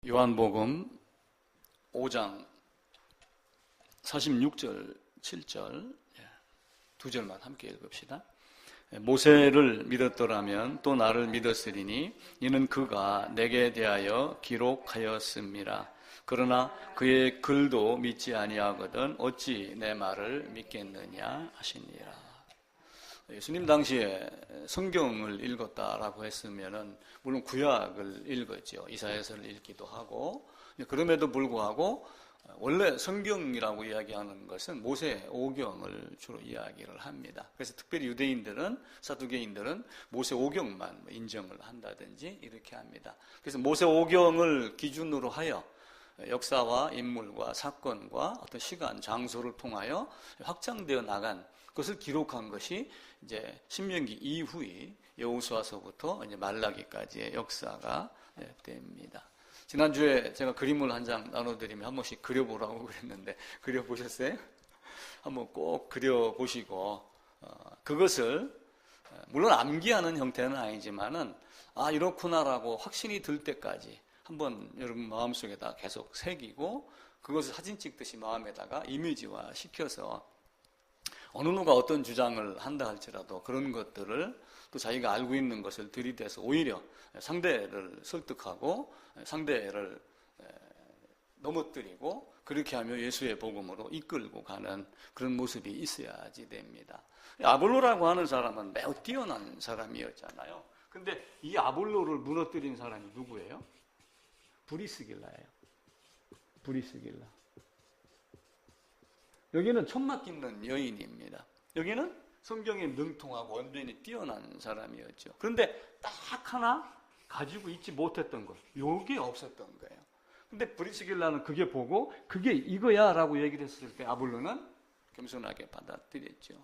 요한복음 5장 46절, 7절 두 절만 함께 읽읍시다. 모세를 믿었더라면 또 나를 믿었으리니 이는 그가 내게 대하여 기록하였습니다. 그러나 그의 글도 믿지 아니하거든 어찌 내 말을 믿겠느냐 하시니라. 예수님 당시에 성경을 읽었다라고 했으면은 물론 구약을 읽었죠. 이사야서를 읽기도 하고. 그럼에도 불구하고 원래 성경이라고 이야기하는 것은 모세 오경을 주로 이야기를 합니다. 그래서 특별히 유대인들은, 사두개인들은 모세 오경만 인정을 한다든지 이렇게 합니다. 그래서 모세 오경을 기준으로 하여 역사와 인물과 사건과 어떤 시간, 장소를 통하여 확장되어 나간 그것을 기록한 것이 이제 신명기 이후의 여호수아서부터 이제 말라기까지의 역사가 됩니다. 지난주에 제가 그림을 한 장 나눠드리면 한 번씩 그려보라고 그랬는데 그려보셨어요? 한번 꼭 그려보시고 그것을 물론 암기하는 형태는 아니지만은 아 이렇구나라고 확신이 들 때까지 한번 여러분 마음속에다 계속 새기고 그것을 사진 찍듯이 마음에다가 이미지화 시켜서 어느 누가 어떤 주장을 한다 할지라도 그런 것들을 또 자기가 알고 있는 것을 들이대서 오히려 상대를 설득하고 상대를 넘어뜨리고 그렇게 하며 예수의 복음으로 이끌고 가는 그런 모습이 있어야지 됩니다. 아볼로라고 하는 사람은 매우 뛰어난 사람이었잖아요. 근데 이 아볼로를 무너뜨린 사람이 누구예요? 브리스길라예요. 브리스길라. 여기는 천막 깁는 여인입니다. 여기는 성경에 능통하고 완전히 뛰어난 사람이었죠. 그런데 딱 하나 가지고 있지 못했던 것, 요게 없었던 거예요. 근데 브리스길라는 그게 보고 그게 이거야 라고 얘기를 했을 때 아볼로는 겸손하게 받아들였죠.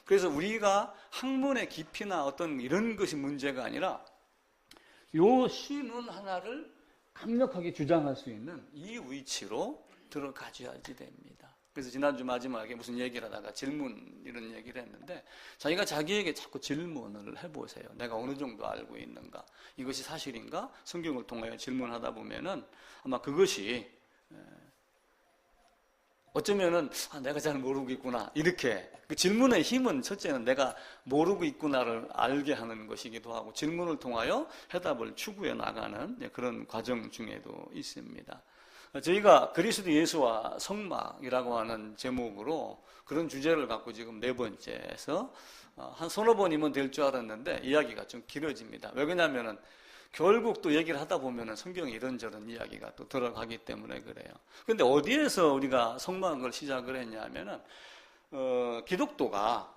그래서 우리가 학문의 깊이나 어떤 이런 것이 문제가 아니라 요 신운 하나를 강력하게 주장할 수 있는 이 위치로 들어가줘야지 됩니다. 그래서 지난주 마지막에 무슨 얘기를 하다가 질문 이런 얘기를 했는데 자기가 자기에게 자꾸 질문을 해보세요. 내가 어느 정도 알고 있는가? 이것이 사실인가? 성경을 통하여 질문하다 보면은 아마 그것이 어쩌면은 내가 잘 모르고 있구나 이렇게 그 질문의 힘은 첫째는 내가 모르고 있구나를 알게 하는 것이기도 하고 질문을 통하여 해답을 추구해 나가는 그런 과정 중에도 있습니다. 저희가 그리스도 예수와 성막이라고 하는 제목으로 그런 주제를 갖고 지금 네 번째에서 한 서너 번이면 될 줄 알았는데 이야기가 좀 길어집니다. 왜 그러냐면은 결국 또 얘기를 하다 보면은 성경에 이런저런 이야기가 또 들어가기 때문에 그래요. 근데 어디에서 우리가 성막을 시작을 했냐면은 기독도가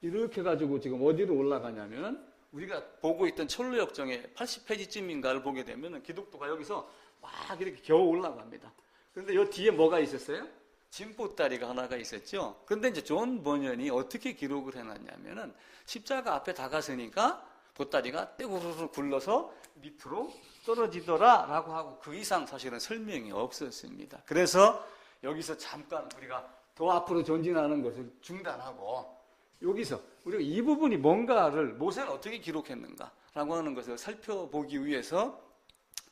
이렇게 가지고 지금 어디로 올라가냐면은 우리가 보고 있던 철로역정의 80페이지쯤인가를 보게 되면은 기독도가 여기서 막 이렇게 겨우 올라갑니다. 그런데 이 뒤에 뭐가 있었어요? 진보다리가 하나가 있었죠. 그런데 이제 존 버년이 어떻게 기록을 해놨냐면은 십자가 앞에 다가서니까 보따리가 떼구르르 굴러서 밑으로 떨어지더라 라고 하고 그 이상 사실은 설명이 없었습니다. 그래서 여기서 잠깐 우리가 더 앞으로 전진하는 것을 중단하고 여기서 우리가 이 부분이 뭔가를 모세는 어떻게 기록했는가 라고 하는 것을 살펴보기 위해서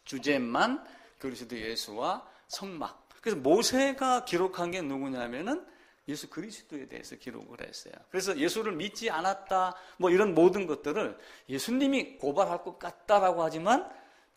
주제만 그리스도 예수와 성막. 그래서 모세가 기록한 게 누구냐면은 예수 그리스도에 대해서 기록을 했어요. 그래서 예수를 믿지 않았다, 뭐 이런 모든 것들을 예수님이 고발할 것 같다라고 하지만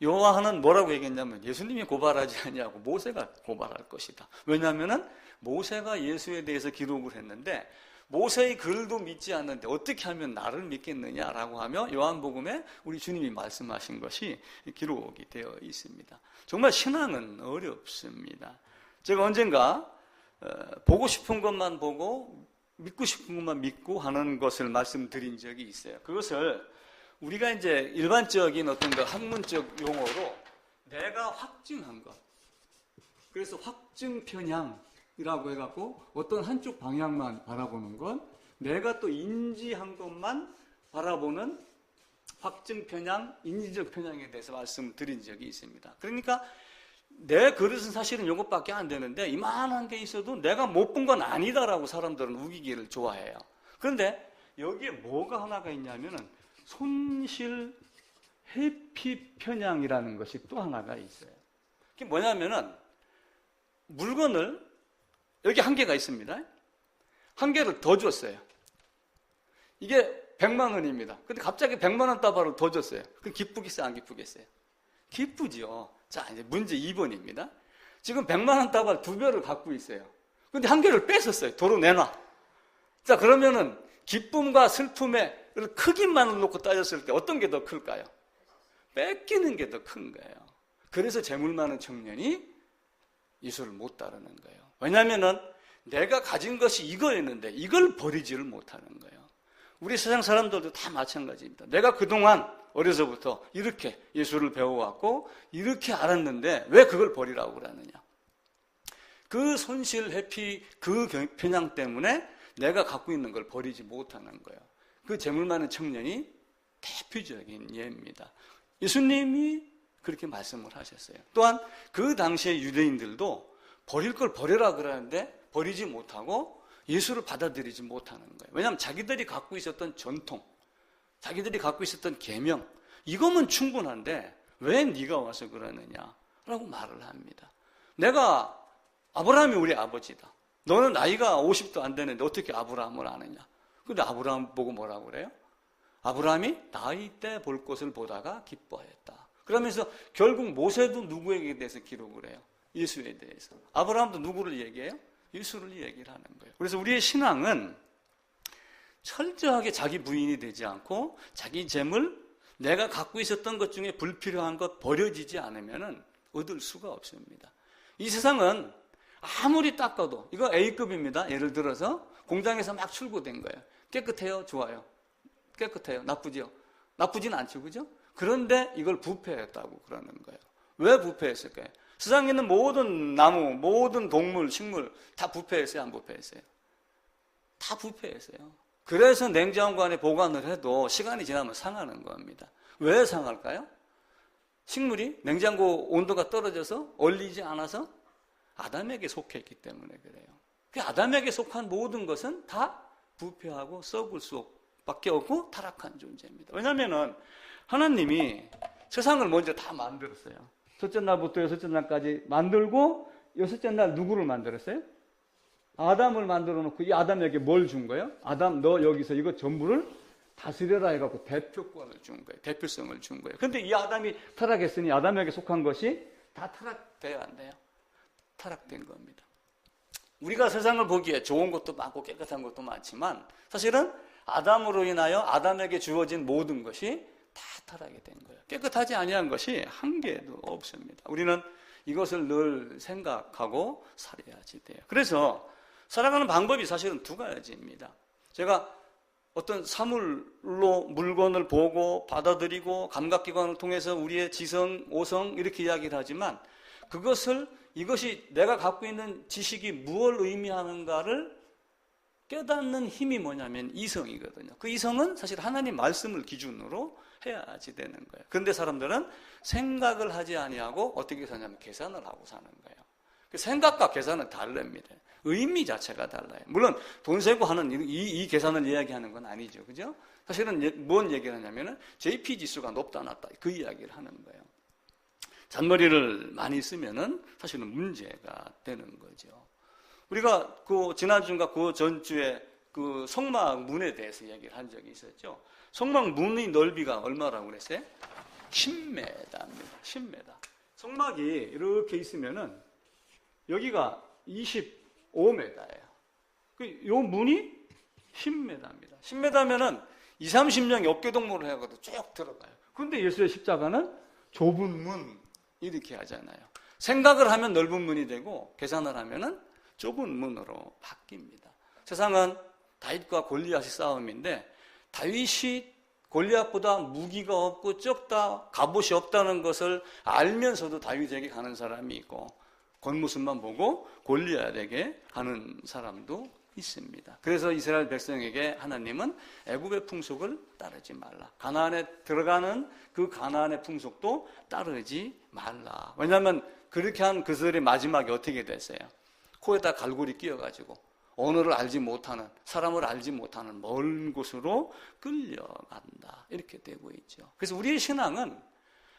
요한은 뭐라고 얘기했냐면 예수님이 고발하지 않냐고 모세가 고발할 것이다. 왜냐하면은 모세가 예수에 대해서 기록을 했는데 모세의 글도 믿지 않는데 어떻게 하면 나를 믿겠느냐라고 하며 요한복음에 우리 주님이 말씀하신 것이 기록이 되어 있습니다. 정말 신앙은 어렵습니다. 제가 언젠가 보고 싶은 것만 보고 믿고 싶은 것만 믿고 하는 것을 말씀드린 적이 있어요. 그것을 우리가 이제 일반적인 어떤 그 학문적 용어로 내가 확증한 것. 그래서 확증 편향이라고 해갖고 어떤 한쪽 방향만 바라보는 것, 내가 또 인지한 것만 바라보는 확증 편향, 인지적 편향에 대해서 말씀드린 적이 있습니다. 그러니까 내 그릇은 사실은 이것밖에 안 되는데 이만한 게 있어도 내가 못 본 건 아니다라고 사람들은 우기기를 좋아해요. 그런데 여기에 뭐가 하나가 있냐면은 손실 회피 편향이라는 것이 또 하나가 있어요. 그게 뭐냐면은 물건을 여기 한 개가 있습니다. 한 개를 더 줬어요. 이게 100만 원입니다. 근데 갑자기 100만 원 다발을 더 줬어요. 그럼 기쁘겠어요? 안 기쁘겠어요? 기쁘죠. 자, 이제 문제 2번입니다. 지금 100만 원 다발 2배를 갖고 있어요. 근데 한 개를 뺏었어요. 도로 내놔. 자, 그러면은 기쁨과 슬픔의 크기만을 놓고 따졌을 때 어떤 게 더 클까요? 뺏기는 게 더 큰 거예요. 그래서 재물 많은 청년이 예수를 못 따르는 거예요. 왜냐하면은 내가 가진 것이 이거였는데 이걸 버리지를 못하는 거예요. 우리 세상 사람들도 다 마찬가지입니다. 내가 그동안 어려서부터 이렇게 예수를 배워왔고 이렇게 알았는데 왜 그걸 버리라고 그러느냐. 그 손실, 회피, 그 편향 때문에 내가 갖고 있는 걸 버리지 못하는 거예요. 그 재물 많은 청년이 대표적인 예입니다. 예수님이 그렇게 말씀을 하셨어요. 또한 그 당시에 유대인들도 버릴 걸 버려라 그러는데 버리지 못하고 예수를 받아들이지 못하는 거예요. 왜냐하면 자기들이 갖고 있었던 전통, 자기들이 갖고 있었던 계명, 이거면 충분한데 왜 네가 와서 그러느냐라고 말을 합니다. 내가 아브라함이 우리 아버지다. 너는 나이가 50도 안 되는데 어떻게 아브라함을 아느냐. 근데 아브라함 보고 뭐라고 그래요? 아브라함이 나이 때 볼 것을 보다가 기뻐했다. 그러면서 결국 모세도 누구에게 대해서 기록을 해요? 예수에 대해서. 아브라함도 누구를 얘기해요? 예수를 얘기를 하는 거예요. 그래서 우리의 신앙은 철저하게 자기 부인이 되지 않고 자기 재물, 내가 갖고 있었던 것 중에 불필요한 것 버려지지 않으면 얻을 수가 없습니다. 이 세상은 아무리 닦아도, 이거 A급입니다. 예를 들어서 공장에서 막 출고된 거예요. 깨끗해요? 좋아요? 깨끗해요? 나쁘죠? 나쁘진 않죠, 그죠? 그런데 이걸 부패했다고 그러는 거예요. 왜 부패했을까요? 세상에 있는 모든 나무, 모든 동물, 식물 다 부패했어요? 안 부패했어요? 다 부패했어요. 그래서 냉장고 안에 보관을 해도 시간이 지나면 상하는 겁니다. 왜 상할까요? 식물이 냉장고 온도가 떨어져서 얼리지 않아서 아담에게 속했기 때문에 그래요. 그 아담에게 속한 모든 것은 다 부패하고 썩을 수밖에 없고 타락한 존재입니다. 왜냐하면 하나님이 세상을 먼저 다 만들었어요. 첫째 날부터 여섯째 날까지 만들고 여섯째 날 누구를 만들었어요? 아담을 만들어 놓고 이 아담에게 뭘 준 거예요? 아담 너 여기서 이거 전부를 다스려라 해갖고 대표권을 준 거예요. 대표성을 준 거예요. 근데 이 아담이 타락했으니 아담에게 속한 것이 다 타락돼야 안 돼요? 타락된 겁니다. 우리가 세상을 보기에 좋은 것도 많고 깨끗한 것도 많지만 사실은 아담으로 인하여 아담에게 주어진 모든 것이 다 타락이 된 거예요. 깨끗하지 아니한 것이 한 개도 없습니다. 우리는 이것을 늘 생각하고 살아야지 돼요. 그래서 살아가는 방법이 사실은 두 가지입니다. 제가 어떤 사물로 물건을 보고 받아들이고 감각기관을 통해서 우리의 지성, 오성 이렇게 이야기를 하지만 이것이 내가 갖고 있는 지식이 무엇을 의미하는가를 깨닫는 힘이 뭐냐면 이성이거든요. 그 이성은 사실 하나님 말씀을 기준으로 해야지 되는 거예요. 그런데 사람들은 생각을 하지 아니하고 어떻게 사냐면 계산을 하고 사는 거예요. 생각과 계산은 다릅니다. 의미 자체가 달라요. 물론 돈 세고 하는 이 계산을 이야기하는 건 아니죠. 그죠? 사실은 뭔 얘기를 하냐면은 JP 지수가 높다 낮다 그 이야기를 하는 거예요. 잔머리를 많이 쓰면은 사실은 문제가 되는 거죠. 우리가 그 지난주인가 그 전주에 그 성막 문에 대해서 얘기를 한 적이 있었죠. 성막 문의 넓이가 얼마라고 그랬어요? 10m입니다. 10m. 성막이 이렇게 있으면은 여기가 25m예요. 요 문이 10m입니다. 10m면은 20, 30명 어깨동무를 해가지고 쭉 들어가요. 그런데 예수의 십자가는 좁은 문 이렇게 하잖아요. 생각을 하면 넓은 문이 되고 계산을 하면은 좁은 문으로 바뀝니다. 세상은 다윗과 골리앗의 싸움인데 다윗이 골리앗보다 무기가 없고 적다, 갑옷이 없다는 것을 알면서도 다윗에게 가는 사람이 있고 겉모습만 보고 골리앗에게 가는 사람도 있습니다. 그래서 이스라엘 백성에게 하나님은 애굽의 풍속을 따르지 말라. 가나안에 들어가는 그 가나안의 풍속도 따르지 말라. 왜냐하면 그렇게 한 그들의 마지막이 어떻게 됐어요? 코에다 갈고리 끼어가지고 언어를 알지 못하는, 사람을 알지 못하는 먼 곳으로 끌려간다. 이렇게 되고 있죠. 그래서 우리의 신앙은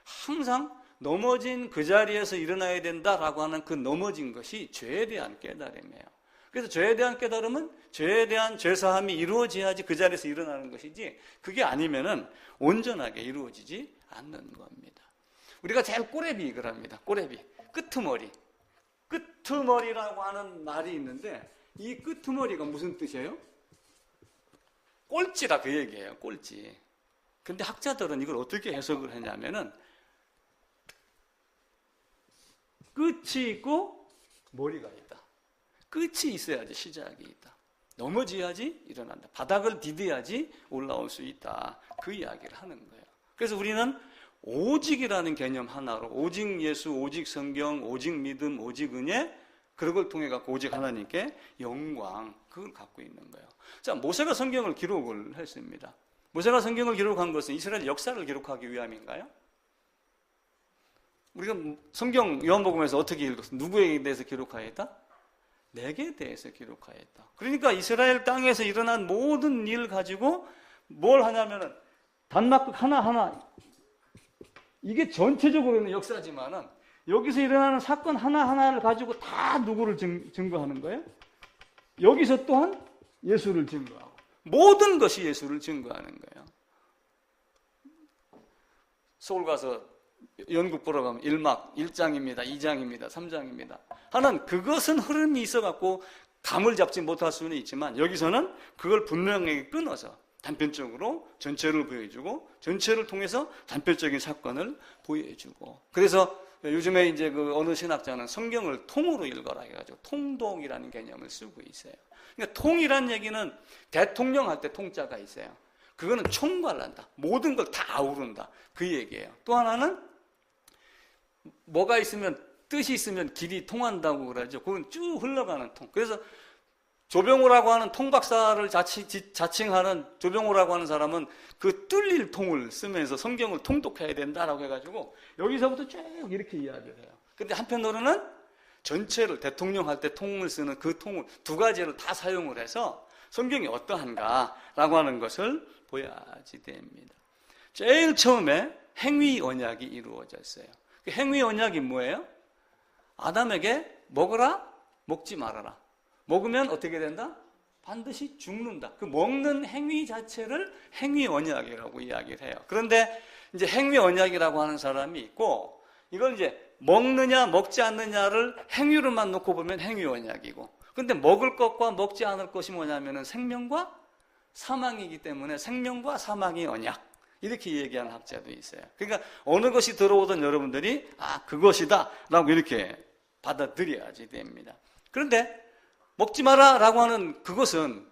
항상 넘어진 그 자리에서 일어나야 된다라고 하는 그 넘어진 것이 죄에 대한 깨달음이에요. 그래서 죄에 대한 깨달음은 죄에 대한 죄사함이 이루어져야지 그 자리에서 일어나는 것이지, 그게 아니면은 온전하게 이루어지지 않는 겁니다. 우리가 제일 꼬레비 이걸 합니다. 꼬레비. 끄트머리. 끄트머리라고 하는 말이 있는데, 이 끄트머리가 무슨 뜻이에요? 꼴찌라 그 얘기예요. 꼴찌. 근데 학자들은 이걸 어떻게 해석을 했냐면은, 끝이 있고 머리가 있다. 끝이 있어야지 시작이 있다. 넘어져야지 일어난다. 바닥을 디뎌야지 올라올 수 있다. 그 이야기를 하는 거예요. 그래서 우리는 오직이라는 개념 하나로, 오직 예수, 오직 성경, 오직 믿음, 오직 은혜, 그런 걸 통해 갖고 오직 하나님께 영광, 그걸 갖고 있는 거예요. 자, 모세가 성경을 기록을 했습니다. 모세가 성경을 기록한 것은 이스라엘 역사를 기록하기 위함인가요? 우리가 성경 요한복음에서 어떻게 읽었어? 누구에 대해서 기록하였다? 내게 대해서 기록하였다. 그러니까 이스라엘 땅에서 일어난 모든 일 가지고 뭘 하냐면은 단막극 하나하나, 이게 전체적으로는 역사지만은 여기서 일어나는 사건 하나하나를 가지고 다 누구를 증거하는 거예요? 여기서 또한 예수를 증거하고, 모든 것이 예수를 증거하는 거예요. 서울 가서 연극 보러 가면 1막, 1장입니다, 2장입니다, 3장입니다 하는, 그것은 흐름이 있어갖고 감을 잡지 못할 수는 있지만, 여기서는 그걸 분명하게 끊어서 단편적으로 전체를 보여주고, 전체를 통해서 단편적인 사건을 보여주고, 그래서 요즘에 이제 그 어느 신학자는 성경을 통으로 읽어라 해가지고 통독이라는 개념을 쓰고 있어요. 그러니까 통이란 얘기는 대통령 할 때 통자가 있어요. 그거는 총괄한다. 모든 걸 다 아우른다. 그 얘기예요. 또 하나는 뭐가 있으면, 뜻이 있으면 길이 통한다고 그러죠. 그건 쭉 흘러가는 통. 그래서 조병호라고 하는 통박사를 자칭하는 조병호라고 하는 사람은 그 뚫릴 통을 쓰면서 성경을 통독해야 된다라고 해가지고 여기서부터 쭉 이렇게 이야기를 해요. 근데 한편으로는 전체를, 대통령 할 때 통을 쓰는 그 통을 두 가지를 다 사용을 해서 성경이 어떠한가라고 하는 것을 보여야지 됩니다. 제일 처음에 행위 언약이 이루어졌어요. 그 행위 언약이 뭐예요? 아담에게 먹어라, 먹지 말아라. 먹으면 어떻게 된다? 반드시 죽는다. 그 먹는 행위 자체를 행위 언약이라고 이야기를 해요. 그런데 이제 행위 언약이라고 하는 사람이 있고, 이걸 이제 먹느냐 먹지 않느냐를 행위로만 놓고 보면 행위 언약이고, 근데 먹을 것과 먹지 않을 것이 뭐냐면은 생명과 사망이기 때문에 생명과 사망의 언약, 이렇게 얘기하는 학자도 있어요. 그러니까 어느 것이 들어오든 여러분들이 그것이다 라고 이렇게 받아들여야지 됩니다. 그런데 먹지 마라 라고 하는 그것은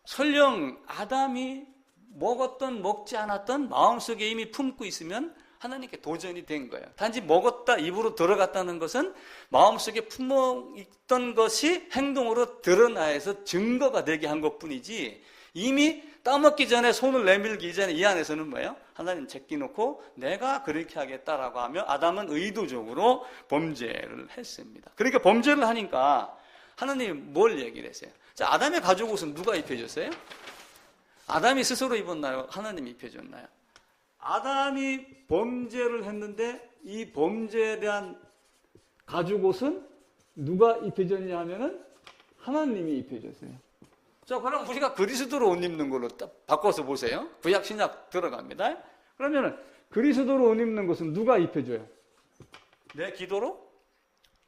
설령 아담이 먹었던 먹지 않았던 마음속에 이미 품고 있으면 하나님께 도전이 된 거예요. 단지 먹었다, 입으로 들어갔다는 것은 마음속에 품어 있던 것이 행동으로 드러나서 증거가 되게 한 것뿐이지, 이미 따먹기 전에 손을 내밀기 전에 이 안에서는 뭐예요? 하나님 제끼놓고 내가 그렇게 하겠다라고 하며 아담은 의도적으로 범죄를 했습니다. 그러니까 범죄를 하니까 하나님이 뭘 얘기를 했어요? 자, 아담의 가죽 옷은 누가 입혀줬어요? 아담이 스스로 입었나요? 하나님이 입혀줬나요? 아담이 범죄를 했는데 이 범죄에 대한 가죽 옷은 누가 입혀줬냐 하면은 하나님이 입혀줬어요. 자, 그럼 우리가 그리스도로 옷 입는 걸로 딱 바꿔서 보세요. 구약 신약 들어갑니다. 그러면은 그리스도로 옷 입는 것은 누가 입혀줘요? 내 기도로?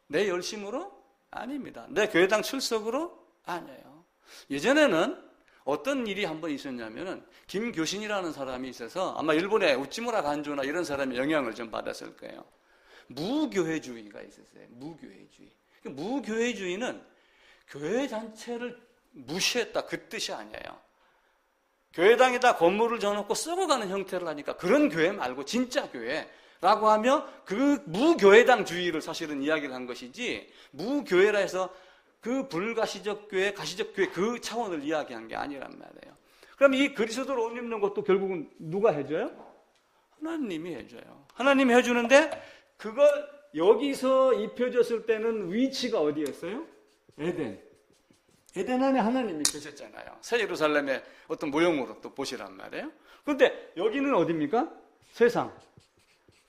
내 열심으로? 아닙니다. 내 교회당 출석으로? 아니에요. 예전에는 어떤 일이 한번 있었냐면은 김교신이라는 사람이 있어서 아마 일본의 우찌무라 간조나 이런 사람의 영향을 좀 받았을 거예요. 무교회주의가 있었어요. 무교회주의. 무교회주의는 교회 자체를 무시했다, 그 뜻이 아니에요. 교회당에다 건물을 져놓고 썩어가는 형태를 하니까 그런 교회 말고 진짜 교회라고 하며 그 무교회당주의를 사실은 이야기를 한 것이지, 무교회라 해서 그 불가시적 교회, 가시적 교회 그 차원을 이야기한 게 아니란 말이에요. 그럼 이 그리스도로 옷 입는 것도 결국은 누가 해줘요? 하나님이 해줘요. 하나님이 해주는데 그걸 여기서 입혀졌을 때는 위치가 어디였어요? 에덴. 에덴 안에 하나님이 계셨잖아요. 새 예루살렘의 어떤 모형으로 또 보시란 말이에요. 그런데 여기는 어디입니까? 세상.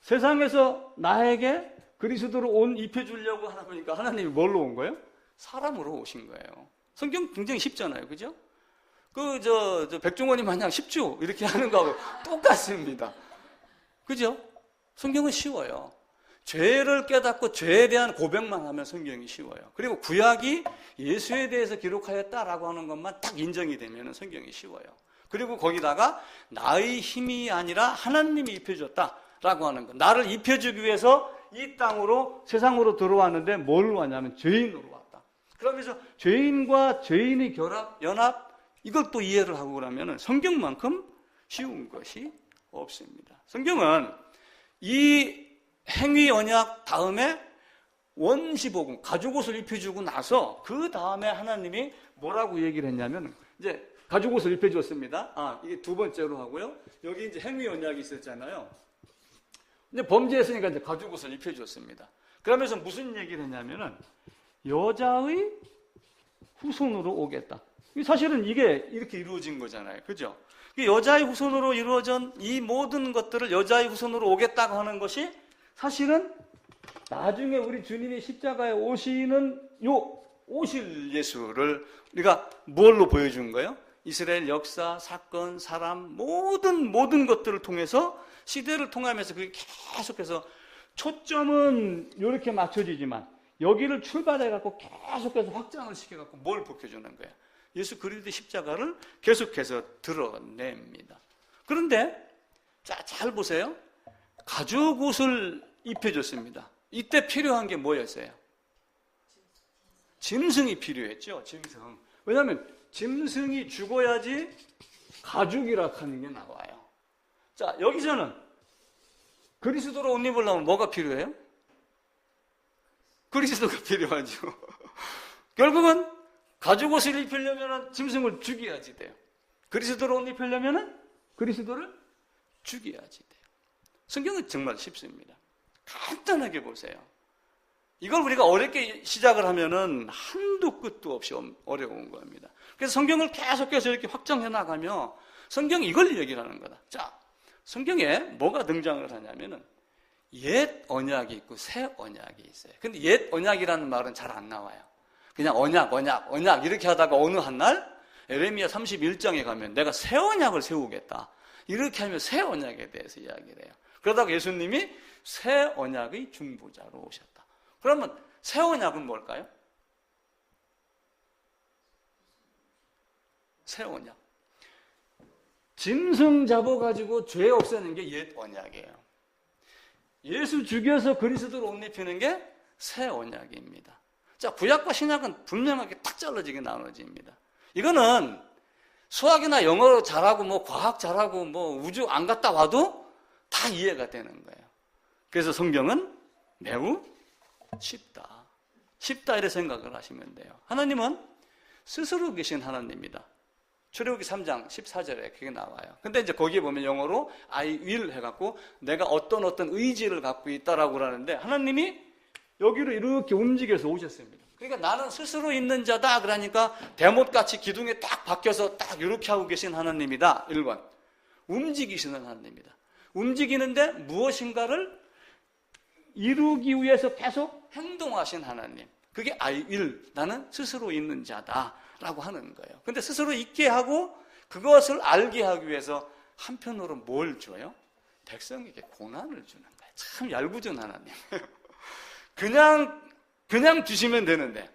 세상에서 나에게 그리스도로 옷 입혀주려고 하다 보니까 하나님이 뭘로 온 거예요? 사람으로 오신 거예요. 성경 굉장히 쉽잖아요. 그죠? 백종원이 마냥 쉽죠? 이렇게 하는 거하고 똑같습니다. 그죠? 성경은 쉬워요. 죄를 깨닫고 죄에 대한 고백만 하면 성경이 쉬워요. 그리고 구약이 예수에 대해서 기록하였다라고 하는 것만 딱 인정이 되면 성경이 쉬워요. 그리고 거기다가 나의 힘이 아니라 하나님이 입혀줬다라고 하는 것. 나를 입혀주기 위해서 이 땅으로 세상으로 들어왔는데 뭘로 왔냐면 죄인으로 왔다. 그러면서 죄인과 죄인의 연합 이걸 또 이해를 하고 그러면 성경만큼 쉬운 것이 없습니다. 성경은 이 행위 언약 다음에 원시복음 가죽옷을 입혀주고 나서 그 다음에 하나님이 뭐라고 얘기를 했냐면 이제 가죽옷을 입혀줬습니다. 이게 두 번째로 하고요. 여기 이제 행위 언약이 있었잖아요. 이제 범죄했으니까 이제 가죽옷을 입혀줬습니다. 그러면서 무슨 얘기를 했냐면은 여자의 후손으로 오겠다. 사실은 이게 이렇게 이루어진 거잖아요. 그죠? 여자의 후손으로 이루어진 이 모든 것들을 여자의 후손으로 오겠다고 하는 것이 사실은 나중에 우리 주님이 십자가에 오실 예수를 우리가 뭘로 보여준 거예요? 이스라엘 역사, 사건, 사람, 모든 것들을 통해서 시대를 통하면서 그게 계속해서 초점은 이렇게 맞춰지지만 여기를 출발해갖고 계속해서 확장을 시켜갖고 뭘 보여주는 거예요? 예수 그리스도의 십자가를 계속해서 드러냅니다. 그런데 잘 보세요. 가죽옷을 입혀줬습니다. 이때 필요한 게 뭐였어요? 짐승이 필요했죠. 짐승. 왜냐하면 짐승이 죽어야지 가죽이라 하는 게 나와요. 자, 여기서는 그리스도로 옷 입으려면 뭐가 필요해요? 그리스도가 필요하죠. 결국은 가죽옷을 입히려면 짐승을 죽여야지 돼요. 그리스도로 옷 입히려면 그리스도를 죽여야지 돼요. 성경은 정말 쉽습니다. 간단하게 보세요. 이걸 우리가 어렵게 시작을 하면은 한도 끝도 없이 어려운 겁니다. 그래서 성경을 계속해서 이렇게 확장해 나가며 성경이 이걸 얘기를 하는 거다. 자, 성경에 뭐가 등장을 하냐면은 옛 언약이 있고 새 언약이 있어요. 근데 옛 언약이라는 말은 잘 안 나와요. 그냥 언약 이렇게 하다가 어느 한 날 에레미야 31장에 가면 내가 새 언약을 세우겠다. 이렇게 하면 새 언약에 대해서 이야기를 해요. 그러다가 예수님이 새 언약의 중보자로 오셨다. 그러면 새 언약은 뭘까요? 새 언약. 짐승 잡아가지고 죄 없애는 게 옛 언약이에요. 예수 죽여서 그리스도로 옷 입히는 게 새 언약입니다. 자, 구약과 신약은 분명하게 딱 잘라지게 나눠집니다. 이거는 수학이나 영어 잘하고 과학 잘하고 우주 안 갔다 와도 다 이해가 되는 거예요. 그래서 성경은 매우 쉽다 이렇게 생각을 하시면 돼요. 하나님은 스스로 계신 하나님입니다. 출애굽기 3장 14절에 그게 나와요. 근데 이제 거기에 보면 영어로 I will 해갖고 내가 어떤 의지를 갖고 있다라고 하는데 하나님이 여기로 이렇게 움직여서 오셨습니다. 그러니까 나는 스스로 있는 자다. 그러니까 대못같이 기둥에 딱 박혀서 딱 이렇게 하고 계신 하나님이다. 1번. 움직이시는 하나님이다. 움직이는데 무엇인가를 이루기 위해서 계속 행동하신 하나님. 그게 I will. 나는 스스로 있는 자다. 라고 하는 거예요. 근데 스스로 있게 하고 그것을 알게 하기 위해서 한편으로 뭘 줘요? 백성에게 고난을 주는 거예요. 참 얄궂은 하나님. 그냥 주시면 되는데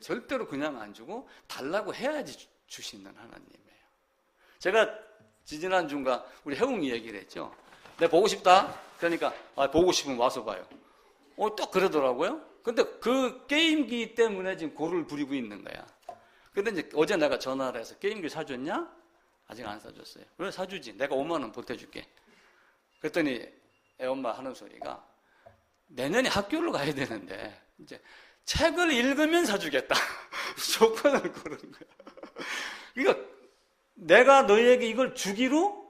절대로 그냥 안 주고 달라고 해야지 주시는 하나님이에요. 제가 지지난주인가 우리 혜웅이 얘기를 했죠. 내가 보고 싶다. 그러니까 보고 싶으면 와서 봐요. 딱 그러더라고요. 근데 그 게임기 때문에 지금 고를 부리고 있는 거야. 근데 이제 어제 내가 전화를 해서 게임기 사줬냐? 아직 안 사줬어요. 왜 사주지? 내가 5만 원 보태줄게. 그랬더니 애엄마 하는 소리가 내년에 학교를 가야 되는데 이제 책을 읽으면 사주겠다. 조건을 고른 거야. 그러니까 내가 너희에게 이걸 주기로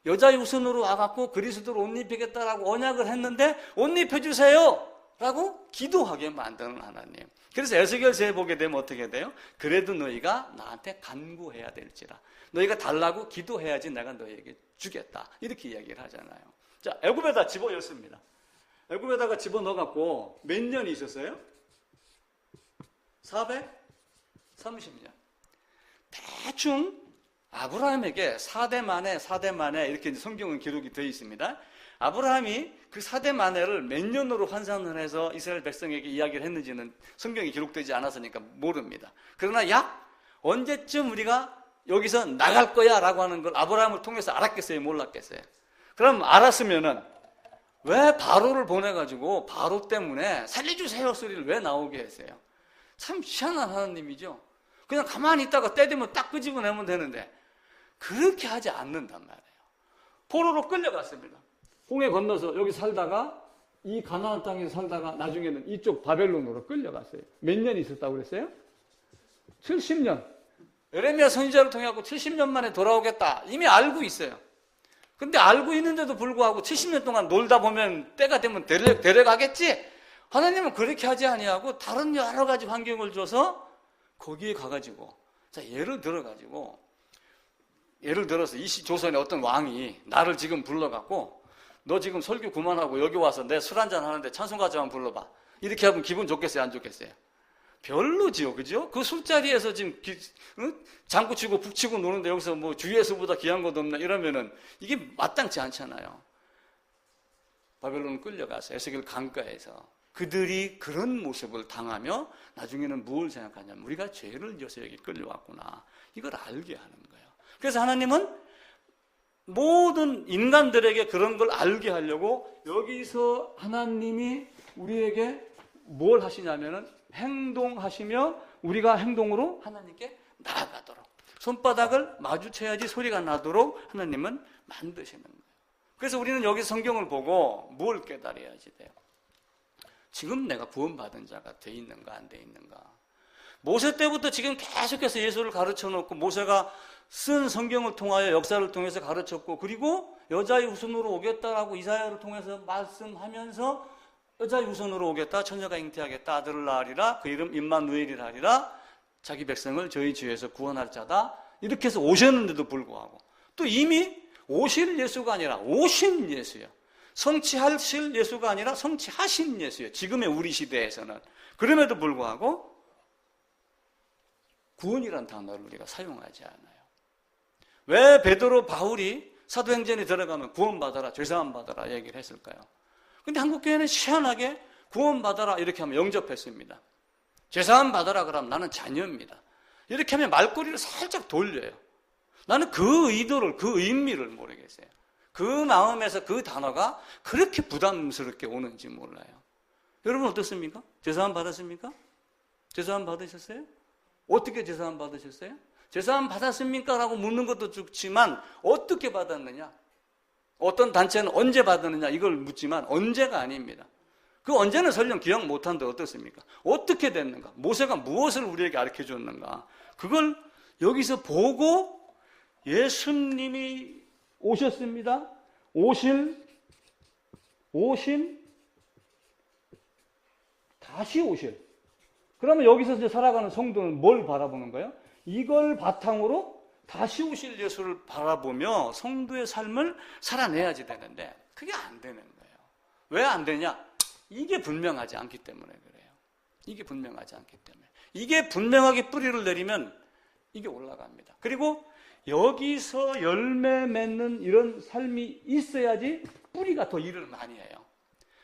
여자의 우선으로 와갖고 그리스도로 옷 입히겠다라고 언약을 했는데 옷 입혀주세요 라고 기도하게 만드는 하나님. 그래서 에스겔서에 보게 되면 어떻게 돼요? 그래도 너희가 나한테 간구해야 될지라. 너희가 달라고 기도해야지 내가 너희에게 주겠다. 이렇게 이야기를 하잖아요. 자, 애굽에다 집어넣습니다. 애굽에다가 집어넣어갖고 몇 년이 있었어요? 430년. 대충 아브라함에게 4대 만에 이렇게 성경은 기록이 되어 있습니다. 아브라함이 그 4대 만에를 몇 년으로 환산을 해서 이스라엘 백성에게 이야기를 했는지는 성경이 기록되지 않았으니까 모릅니다. 그러나 약 언제쯤 우리가 여기서 나갈 거야 라고 하는 걸 아브라함을 통해서 알았겠어요? 몰랐겠어요? 그럼 알았으면은 왜 바로를 보내가지고 바로 때문에 살려주세요 소리를 왜 나오게 했어요? 참 희한한 하나님이죠. 그냥 가만히 있다가 때 되면 딱 끄집어내면 되는데 그렇게 하지 않는단 말이에요. 포로로 끌려갔습니다. 홍해 건너서 여기 살다가 이 가나안 땅에서 살다가 나중에는 이쪽 바벨론으로 끌려갔어요. 몇 년 있었다고 그랬어요? 70년. 에레미야 선지자를 통해 갖고 70년 만에 돌아오겠다. 이미 알고 있어요. 근데 알고 있는데도 불구하고 70년 동안 놀다 보면 때가 되면 데려가겠지? 하나님은 그렇게 하지 아니하고 다른 여러 가지 환경을 줘서 거기에 가가지고, 자, 예를 들어서 이 조선의 어떤 왕이 나를 지금 불러갖고 너 지금 설교 그만하고 여기 와서 내 술 한잔 하는데 찬송가 좀 한번 불러봐. 이렇게 하면 기분 좋겠어요? 안 좋겠어요? 별로지요, 그죠? 그 술자리에서 지금 장구 치고 북 치고 노는데 여기서 뭐 주예수보다 귀한 것 없나 이러면은 이게 마땅치 않잖아요. 바벨론 끌려가서 에스겔 강가에서 그들이 그런 모습을 당하며 나중에는 뭘 생각하냐면 우리가 죄를 지어서 여기 끌려왔구나. 이걸 알게 하는 거예요. 그래서 하나님은 모든 인간들에게 그런 걸 알게 하려고 여기서 하나님이 우리에게 뭘 하시냐면은 행동하시며 우리가 행동으로 하나님께 나아가도록 손바닥을 마주쳐야지 소리가 나도록 하나님은 만드시는 거예요. 그래서 우리는 여기 성경을 보고 뭘 깨달아야지 돼요? 지금 내가 구원받은 자가 돼 있는가 안 돼 있는가? 모세 때부터 지금 계속해서 예수를 가르쳐 놓고 모세가 쓴 성경을 통하여 역사를 통해서 가르쳤고 그리고 여자의 후손으로 오겠다라고 이사야를 통해서 말씀하면서 여자의 후손으로 오겠다, 처녀가 잉태하겠다, 아들을 낳으리라, 그 이름 임마누엘이라 하리라, 자기 백성을 저희 죄에서 구원할 자다. 이렇게 해서 오셨는데도 불구하고 또 이미 오실 예수가 아니라 오신 예수요. 성취하실 예수가 아니라 성취하신 예수요. 지금의 우리 시대에서는. 그럼에도 불구하고 구원이라는 단어를 우리가 사용하지 않아요. 왜 베드로, 바울이 사도행전에 들어가면 구원받아라, 죄사함 받아라 얘기를 했을까요? 근데 한국교회는 희한하게 구원받아라 이렇게 하면 영접했습니다. 죄사함 받아라 그러면 나는 자녀입니다. 이렇게 하면 말꼬리를 살짝 돌려요. 나는 그 의도를, 그 의미를 모르겠어요. 그 마음에서 그 단어가 그렇게 부담스럽게 오는지 몰라요. 여러분 어떻습니까? 죄사함 받았습니까? 죄사함 받으셨어요? 어떻게 죄사함 받으셨어요? 죄사함 받았습니까? 라고 묻는 것도 좋지만 어떻게 받았느냐? 어떤 단체는 언제 받았느냐 이걸 묻지만 언제가 아닙니다. 그 언제는 설령 기억 못하는데 어떻습니까? 어떻게 됐는가? 모세가 무엇을 우리에게 가르쳐 줬는가? 그걸 여기서 보고 예수님이 오셨습니다. 다시 오실. 그러면 여기서 이제 살아가는 성도는 뭘 바라보는 거예요? 이걸 바탕으로 다시 오실 예수를 바라보며 성도의 삶을 살아내야지 되는데 그게 안 되는 거예요. 왜 안 되냐? 이게 분명하지 않기 때문에 그래요. 이게 분명하지 않기 때문에. 이게 분명하게 뿌리를 내리면 이게 올라갑니다. 그리고 여기서 열매 맺는 이런 삶이 있어야지 뿌리가 더 일을 많이 해요.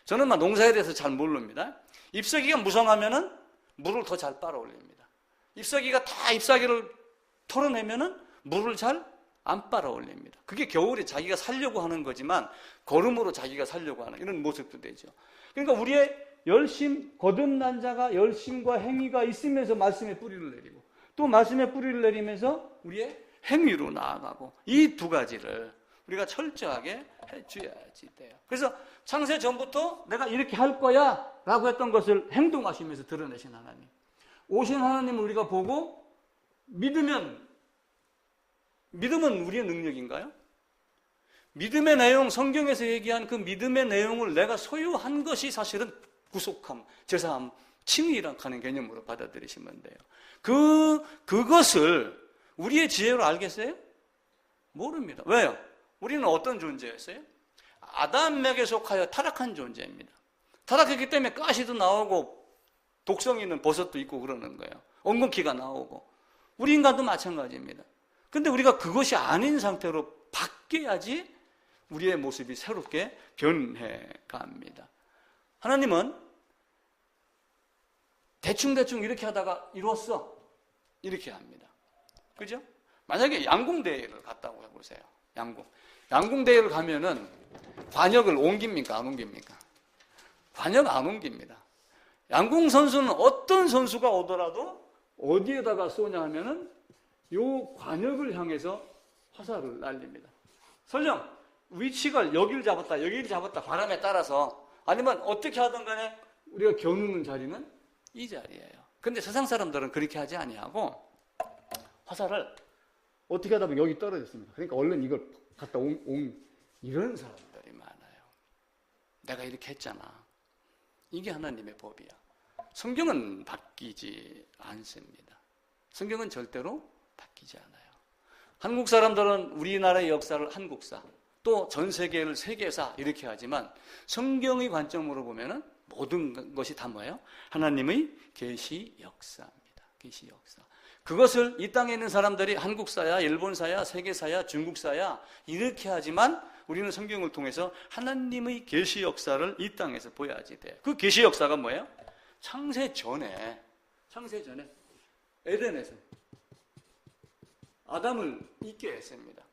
저는 막 농사에 대해서 잘 모릅니다. 잎사귀가 무성하면은 물을 더 잘 빨아 올립니다. 잎사귀가 다 잎사귀를 털어내면은 물을 잘 안 빨아 올립니다. 그게 겨울에 자기가 살려고 하는 거지만 걸음으로 자기가 살려고 하는 이런 모습도 되죠. 그러니까 우리의 열심, 거듭난 자가 열심과 행위가 있으면서 말씀의 뿌리를 내리고 또 말씀의 뿌리를 내리면서 우리의 행위로 나아가고 이 두 가지를 우리가 철저하게 해줘야지 돼요. 그래서 창세 전부터 내가 이렇게 할 거야 라고 했던 것을 행동하시면서 드러내신 하나님. 오신 하나님을 우리가 보고 믿으면 우리의 능력인가요? 믿음의 내용, 성경에서 얘기한 그 믿음의 내용을 내가 소유한 것이 사실은 구속함, 제사함, 칭의라는 하는 개념으로 받아들이시면 돼요. 그것을 우리의 지혜로 알겠어요? 모릅니다. 왜요? 우리는 어떤 존재였어요? 아담에게 속하여 타락한 존재입니다. 타락했기 때문에 가시도 나오고 독성 있는 버섯도 있고 그러는 거예요. 엉겅퀴가 나오고. 우리 인간도 마찬가지입니다. 근데 우리가 그것이 아닌 상태로 바뀌어야지 우리의 모습이 새롭게 변해 갑니다. 하나님은 대충대충 이렇게 하다가 이뤘어. 이렇게 합니다. 그죠? 만약에 양궁대회를 갔다고 해보세요. 양궁대회를 가면은 관역을 옮깁니까? 안 옮깁니까? 관역 안 옮깁니다. 양궁 선수는 어떤 선수가 오더라도 어디에다가 쏘냐 하면은 요 관역을 향해서 화살을 날립니다. 설령 위치가 여기를 잡았다 바람에 따라서 아니면 어떻게 하든 간에 우리가 겨누는 자리는 이 자리예요. 근데 세상 사람들은 그렇게 하지 아니하고 화살을 어떻게 하다 보면 여기 떨어졌습니다. 그러니까 얼른 이걸 갖다 이런 사람들이 많아요. 내가 이렇게 했잖아. 이게 하나님의 법이야. 성경은 바뀌지 않습니다. 성경은 절대로 바뀌지 않아요. 한국 사람들은 우리나라의 역사를 한국사, 또 전 세계를 세계사 이렇게 하지만 성경의 관점으로 보면은 모든 것이 다 뭐예요? 하나님의 계시 역사입니다. 계시 역사. 그것을 이 땅에 있는 사람들이 한국사야, 일본사야, 세계사야, 중국사야 이렇게 하지만 우리는 성경을 통해서 하나님의 계시 역사를 이 땅에서 보여야지 돼요. 그 계시 역사가 뭐예요? 창세 전에 에덴에서 아담을 있게 했습니다.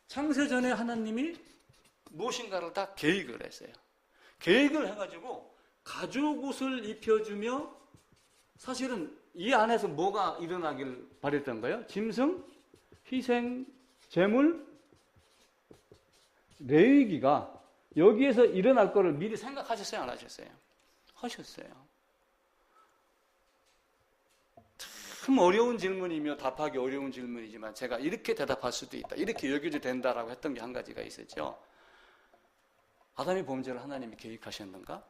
창세 전에 하나님이 무엇인가를 다 계획을 했어요. 계획을 해가지고 가죽 옷을 입혀주며 사실은 이 안에서 뭐가 일어나길 바랬던 거예요? 짐승, 희생, 제물, 레위기가 여기에서 일어날 거를 미리 생각하셨어요? 안 하셨어요? 하셨어요. 참 어려운 질문이며 답하기 어려운 질문이지만 제가 이렇게 대답할 수도 있다. 이렇게 여겨도 된다라고 했던 게 한 가지가 있었죠. 아담이 범죄를 하나님이 계획하셨는가?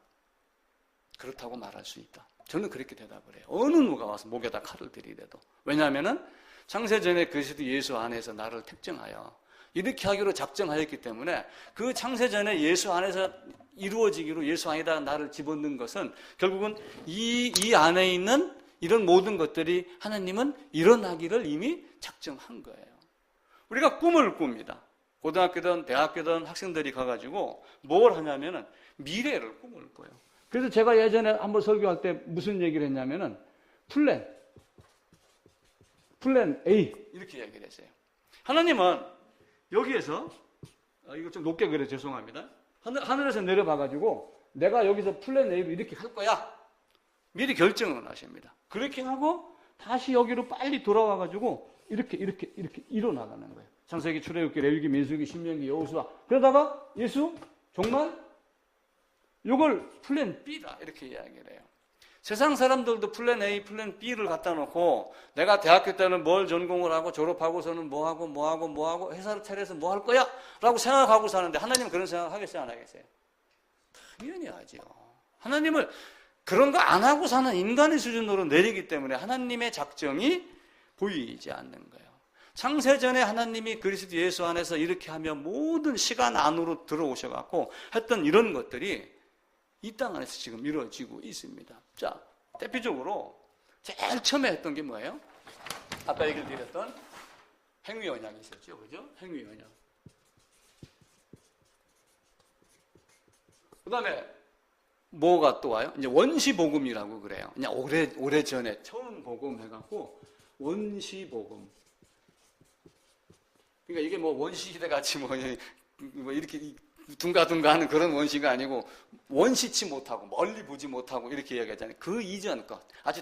그렇다고 말할 수 있다. 저는 그렇게 대답을 해요. 어느 누가 와서 목에다 칼을 들이대도. 왜냐하면 창세전에 그리스도 예수 안에서 나를 특정하여 이렇게 하기로 작정하였기 때문에 그 창세전에 예수 안에서 이루어지기로 예수 안에다가 나를 집어넣은 것은 결국은 이 안에 있는 이런 모든 것들이 하나님은 일어나기를 이미 작정한 거예요. 우리가 꿈을 꿉니다. 고등학교든 대학교든 학생들이 가가지고 뭘 하냐면은 미래를 꿈을 꿔요. 그래서 제가 예전에 한번 설교할 때 무슨 얘기를 했냐면은 플랜 A 이렇게 얘기를 했어요. 하나님은 여기에서 이거 좀 높게 그래 죄송합니다. 하늘에서 내려봐가지고 내가 여기서 플랜 A로 이렇게 할 거야. 미리 결정을 하십니다. 그렇게 하고 다시 여기로 빨리 돌아와가지고 이렇게 일어나가는 거예요. 창세기, 출애굽기, 레위기, 민수기, 신명기, 여호수아. 그러다가 예수 정말 이걸 플랜 B다 이렇게 이야기를 해요. 세상 사람들도 플랜 A, 플랜 B를 갖다 놓고 내가 대학교 때는 뭘 전공을 하고 졸업하고서는 뭐하고 회사를 차려서 뭐 할 거야? 라고 생각하고 사는데 하나님은 그런 생각 하겠어요? 안 하겠어요? 당연히 하죠. 하나님을 그런 거 안 하고 사는 인간의 수준으로 내리기 때문에 하나님의 작정이 보이지 않는 거예요. 창세전에 하나님이 그리스도 예수 안에서 이렇게 하면 모든 시간 안으로 들어오셔갖고 했던 이런 것들이 이 땅 안에서 지금 이루어지고 있습니다. 자, 대표적으로 제일 처음에 했던 게 뭐예요? 아까 얘기를 드렸던 행위 언약이 있었죠. 그죠? 행위 언약. 그 다음에 뭐가 또 와요? 이제 원시복음이라고 그래요. 그냥 오래전에 처음 복음해갖고 원시복음. 그러니까 이게 뭐 원시시대 같이 뭐 이렇게 둥가둥가 하는 그런 원시가 아니고 원시치 못하고 멀리 보지 못하고 이렇게 이야기하잖아요. 그 이전 것. 아주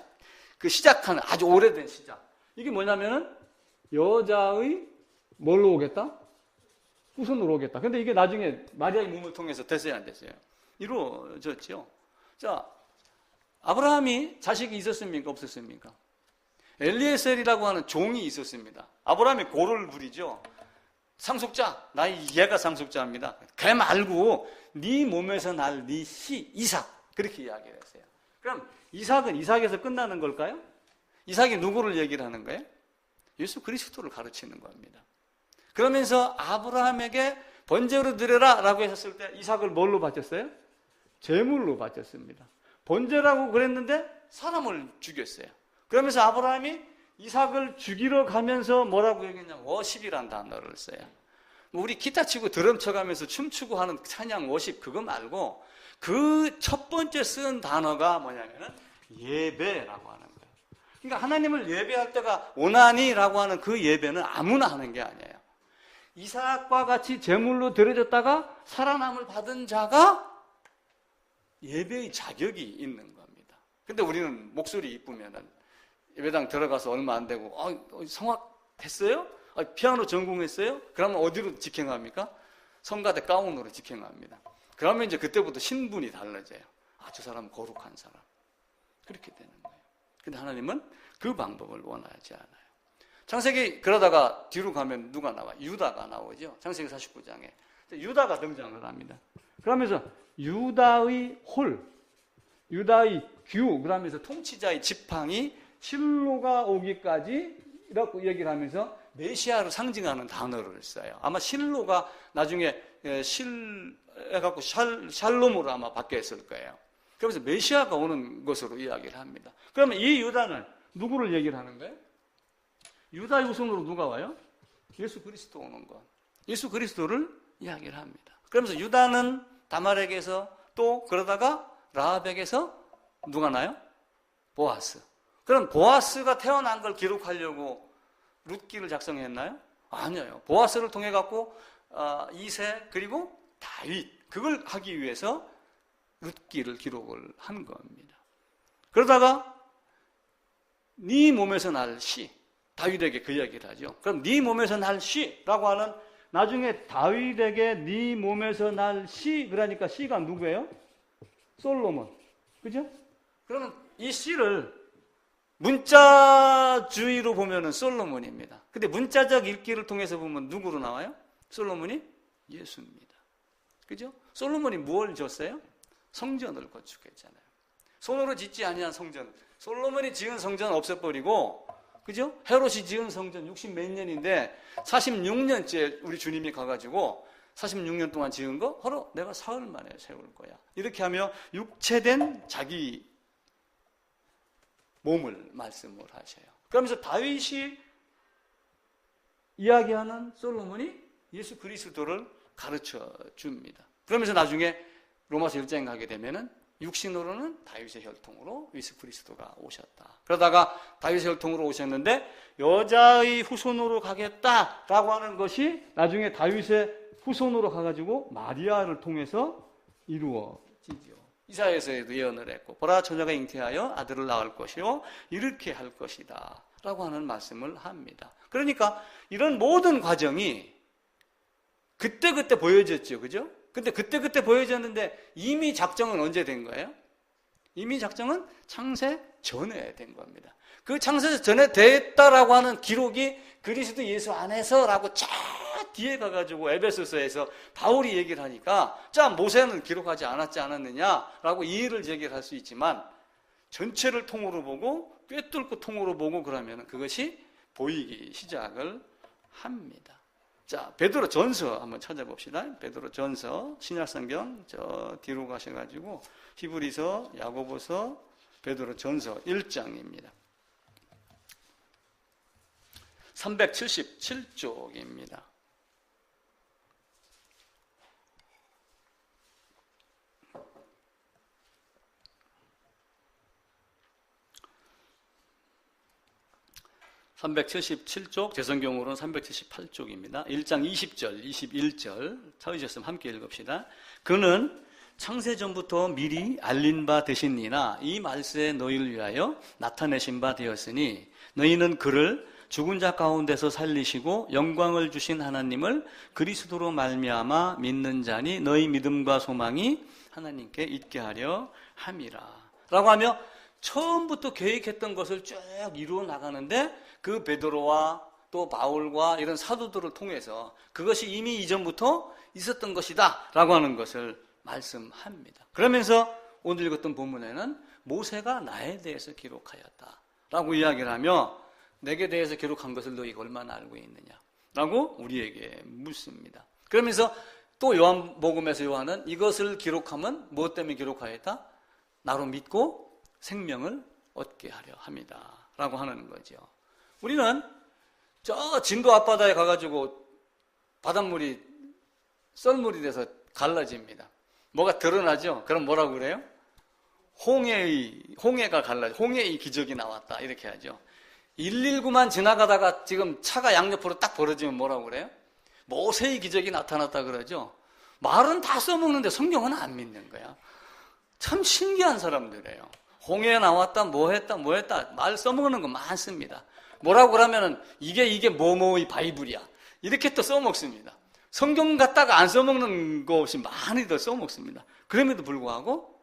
그 시작하는 아주 오래된 시작. 이게 뭐냐면은 여자의 뭘로 오겠다? 후손으로 오겠다. 근데 이게 나중에 마리아의 몸을 통해서 됐어요, 안 됐어요? 이루어졌죠. 자, 아브라함이 자식이 있었습니까? 없었습니까? 엘리에셀이라고 하는 종이 있었습니다. 아브라함이 고를 부리죠. 상속자, 얘가 상속자입니다. 걔 말고 네 몸에서 날 네 씨 이삭 그렇게 이야기를 했어요. 그럼 이삭은 이삭에서 끝나는 걸까요? 이삭이 누구를 얘기를 하는 거예요? 예수 그리스도를 가르치는 겁니다. 그러면서 아브라함에게 번제로 드려라 라고 했을 때 이삭을 뭘로 바쳤어요? 제물로 바쳤습니다. 번제라고 그랬는데 사람을 죽였어요. 그러면서 아브라함이 이삭을 죽이러 가면서 뭐라고 얘기했냐면 워십이라는 단어를 써요. 우리 기타 치고 드럼 쳐가면서 춤추고 하는 찬양 워십 그거 말고 그 첫 번째 쓴 단어가 뭐냐면은 예배라고 하는 거예요. 그러니까 하나님을 예배할 때가 오나니라고 하는 그 예배는 아무나 하는 게 아니에요. 이삭과 같이 제물로 드려졌다가 살아남을 받은 자가 예배의 자격이 있는 겁니다. 근데 우리는 목소리 이쁘면은 예배당 들어가서 얼마 안 되고 성악 했어요? 피아노 전공했어요? 그러면 어디로 직행합니까? 성가대 가운으로 직행합니다. 그러면 이제 그때부터 신분이 달라져요. 저 사람은 거룩한 사람. 그렇게 되는 거예요. 근데 하나님은 그 방법을 원하지 않아요. 창세기 그러다가 뒤로 가면 누가 나와? 유다가 나오죠. 창세기 49장에. 유다가 등장을 합니다. 그러면서 유다의 홀, 유다의 규, 그러면서 통치자의 지팡이, 실로가 오기까지 이라고 얘기를 하면서 메시아를 상징하는 단어를 써요. 아마 실로가 나중에 해갖고 샬롬으로 아마 바뀌었을 거예요. 그러면서 메시아가 오는 것으로 이야기를 합니다. 그러면 이 유다는 누구를 얘기를 하는 거예요? 유다의 후손으로 누가 와요? 예수 그리스도 오는 것. 예수 그리스도를 이야기를 합니다. 그러면서 유다는 다말에게서 또 그러다가 라합에게서 누가 나요? 보아스. 그럼 보아스가 태어난 걸 기록하려고 룻기를 작성했나요? 아니에요. 보아스를 통해 갖고 이세 그리고 다윗 그걸 하기 위해서 룻기를 기록을 한 겁니다. 그러다가 네 몸에서 날 씨, 다윗에게 그 이야기를 하죠. 그럼 네 몸에서 날 씨라고 하는 나중에 다윗에게 네 몸에서 날 씨, 그러니까 씨가 누구예요? 솔로몬. 그죠? 그러면 이 씨를 문자주의로 보면은 솔로몬입니다. 근데 문자적 읽기를 통해서 보면 누구로 나와요? 솔로몬이 예수입니다. 그죠? 솔로몬이 무엇을 줬어요? 성전을 건축했잖아요. 손으로 짓지 아니한 성전. 솔로몬이 지은 성전 없애버리고, 그죠? 헤롯이 지은 성전 60 몇 년인데 46년째 우리 주님이 가가지고 46년 동안 지은 거 바로 내가 사흘 만에 세울 거야. 이렇게 하며 육체된 자기 몸을 말씀을 하셔요. 그러면서 다윗이 이야기하는 솔로몬이 예수 그리스도를 가르쳐 줍니다. 그러면서 나중에 로마서 1장에 가게 되면은 육신으로는 다윗의 혈통으로 예수 그리스도가 오셨다. 그러다가 다윗의 혈통으로 오셨는데 여자의 후손으로 가겠다라고 하는 것이 나중에 다윗의 후손으로 가가지고 마리아를 통해서 이루어지죠. 이사야서에도 예언을 했고 보라 처녀가 잉태하여 아들을 낳을 것이요 이렇게 할 것이다 라고 하는 말씀을 합니다. 그러니까 이런 모든 과정이 그때그때 보여졌죠. 그죠? 근데 그때 보여졌는데 이미 작정은 언제 된 거예요? 이미 작정은 창세 전에 된 겁니다. 그 창세 전에 됐다라고 하는 기록이 그리스도 예수 안에서라고 쫙 뒤에 가가지고 에베소서에서 바울이 얘기를 하니까 자 모세는 기록하지 않았지 않았느냐라고 이의를 제기할 수 있지만 전체를 통으로 보고 꿰뚫고 통으로 보고 그러면 그것이 보이기 시작을 합니다. 자, 베드로 전서 한번 찾아봅시다. 베드로 전서, 신약성경 저 뒤로 가셔가지고 히브리서, 야고보서, 베드로 전서 1장입니다. 377쪽입니다. (377쪽) 제 성경으로는 378쪽입니다. 1장 20절, 21절 찾으셨으면 함께 읽읍시다. 그는 창세전부터 미리 알린 바 되시니나 이 말세에 너희를 위하여 나타내신 바 되었으니 너희는 그를 죽은 자 가운데서 살리시고 영광을 주신 하나님을 그리스도로 말미암아 믿는 자니 너희 믿음과 소망이 하나님께 있게 하려 함이라 라고 하며 처음부터 계획했던 것을 쭉 이루어 나가는데 그 베드로와 또 바울과 이런 사도들을 통해서 그것이 이미 이전부터 있었던 것이다 라고 하는 것을 말씀합니다. 그러면서 오늘 읽었던 본문에는 모세가 나에 대해서 기록하였다 라고 이야기를 하며 내게 대해서 기록한 것을 너희가 얼마나 알고 있느냐 라고 우리에게 묻습니다. 그러면서 또 요한복음에서 요한은 이것을 기록하면 무엇 때문에 기록하였다? 나로 믿고 생명을 얻게 하려 합니다. 라고 하는 거죠. 우리는 저 진도 앞바다에 가가지고 바닷물이 썰물이 돼서 갈라집니다. 뭐가 드러나죠? 그럼 뭐라고 그래요? 홍해가 갈라져. 홍해의 기적이 나왔다. 이렇게 하죠. 119만 지나가다가 지금 차가 양옆으로 딱 벌어지면 뭐라고 그래요? 모세의 기적이 나타났다 그러죠. 말은 다 써먹는데 성경은 안 믿는 거야. 참 신기한 사람들이에요. 홍해에 나왔다, 뭐 했다 말 써먹는 거 많습니다. 뭐라고 그러면은 이게 뭐뭐의 바이블이야. 이렇게 또 써먹습니다. 성경 갖다가 안 써먹는 것이 많이들 써먹습니다. 그럼에도 불구하고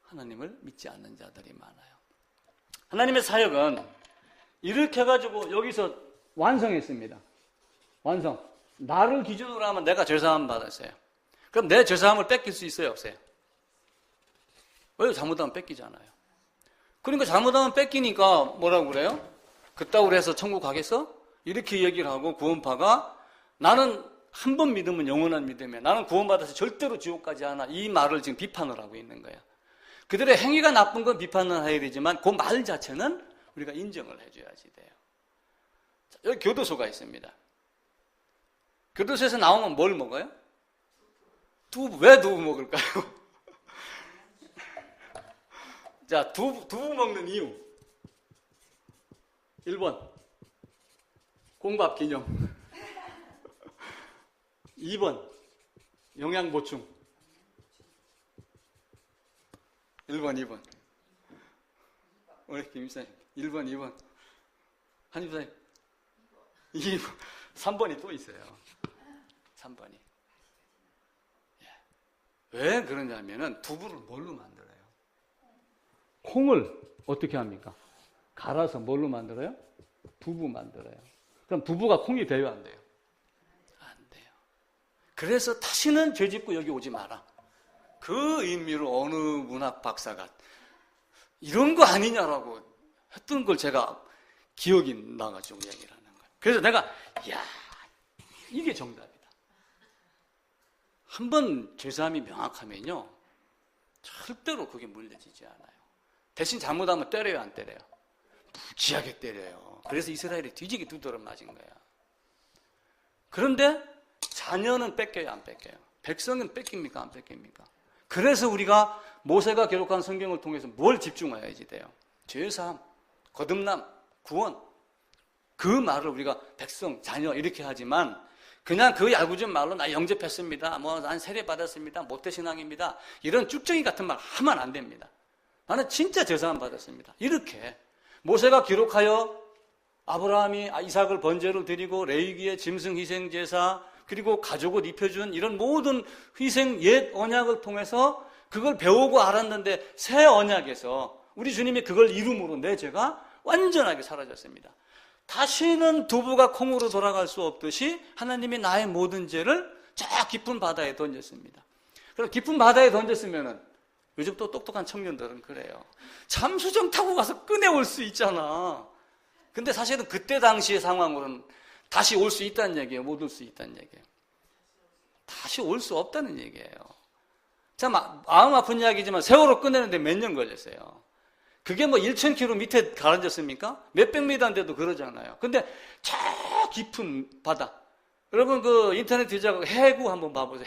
하나님을 믿지 않는 자들이 많아요. 하나님의 사역은 이렇게 해가지고 여기서 완성했습니다. 완성. 나를 기준으로 하면 내가 죄사함 받았어요. 그럼 내 죄사함을 뺏길 수 있어요, 없어요? 왜 잘못하면 뺏기잖아요. 그러니까 잘못하면 뺏기니까 뭐라고 그래요? 그따구로 해서 천국 가겠어? 이렇게 얘기를 하고 구원파가 나는 한 번 믿으면 영원한 믿음이야. 나는 구원받아서 절대로 지옥 가지 않아. 이 말을 지금 비판을 하고 있는 거야. 그들의 행위가 나쁜 건 비판을 해야 되지만 그 말 자체는 우리가 인정을 해줘야지 돼요. 자, 여기 교도소가 있습니다. 교도소에서 나오면 뭘 먹어요? 두부. 왜 두부 먹을까요? 자, 두부 먹는 이유. 1번, 공밥 기념. 2번, 영양 보충. 1번, 2번. 우리 김 입사님. 1번, 2번. 한 입사님. 2번. 3번이 또 있어요. 3번이. 왜 그러냐면은 두부를 뭘로 만들어요? 콩을 어떻게 합니까? 갈아서 뭘로 만들어요? 두부 만들어요. 그럼 두부가 콩이 돼요, 안 돼요? 안 돼요. 그래서 다시는 죄 짓고 여기 오지 마라. 그 의미로 어느 문학 박사가 이런 거 아니냐라고 했던 걸 제가 기억이 나가지고 얘기를 하는 거예요. 그래서 내가 이야, 이게 정답이다. 한번 죄사함이 명확하면요, 절대로 그게 물려지지 않아요. 대신 잘못하면 때려요, 안 때려요? 무지하게 때려요. 그래서 이스라엘이 뒤지게 두드러 맞은 거야. 그런데 자녀는 뺏겨요, 안 뺏겨요? 백성은 뺏깁니까, 안 뺏깁니까? 그래서 우리가 모세가 기록한 성경을 통해서 뭘 집중해야지 돼요? 죄사함, 거듭남, 구원. 그 말을 우리가 백성, 자녀 이렇게 하지만 그냥 그 야구진 말로 나 영접했습니다. 난 세례 받았습니다. 모태신앙입니다. 이런 쭉정이 같은 말 하면 안 됩니다. 나는 진짜 죄사함 받았습니다. 이렇게 모세가 기록하여 아브라함이 이삭을 번제로 드리고 레위기의 짐승 희생 제사 그리고 가족을 입혀준 이런 모든 희생 옛 언약을 통해서 그걸 배우고 알았는데 새 언약에서 우리 주님이 그걸 이름으로 내 죄가 완전하게 사라졌습니다. 다시는 두부가 콩으로 돌아갈 수 없듯이 하나님이 나의 모든 죄를 저 깊은 바다에 던졌습니다. 그래서 깊은 바다에 던졌으면은 요즘 또 똑똑한 청년들은 그래요. 잠수정 타고 가서 꺼내올 수 있잖아. 근데 사실은 그때 당시의 상황으로는 다시 올 수 있다는 얘기예요? 못 올 수 있다는 얘기예요? 다시 올 수 없다는 얘기예요. 참 마음 아픈 이야기지만 세월호 꺼내는데 몇 년 걸렸어요. 그게 뭐 1,000km 밑에 가라앉았습니까? 몇백 미터인데도 그러잖아요. 근데 저 깊은 바다. 여러분 그 인터넷 뒤져서 해구 한번 봐보세요.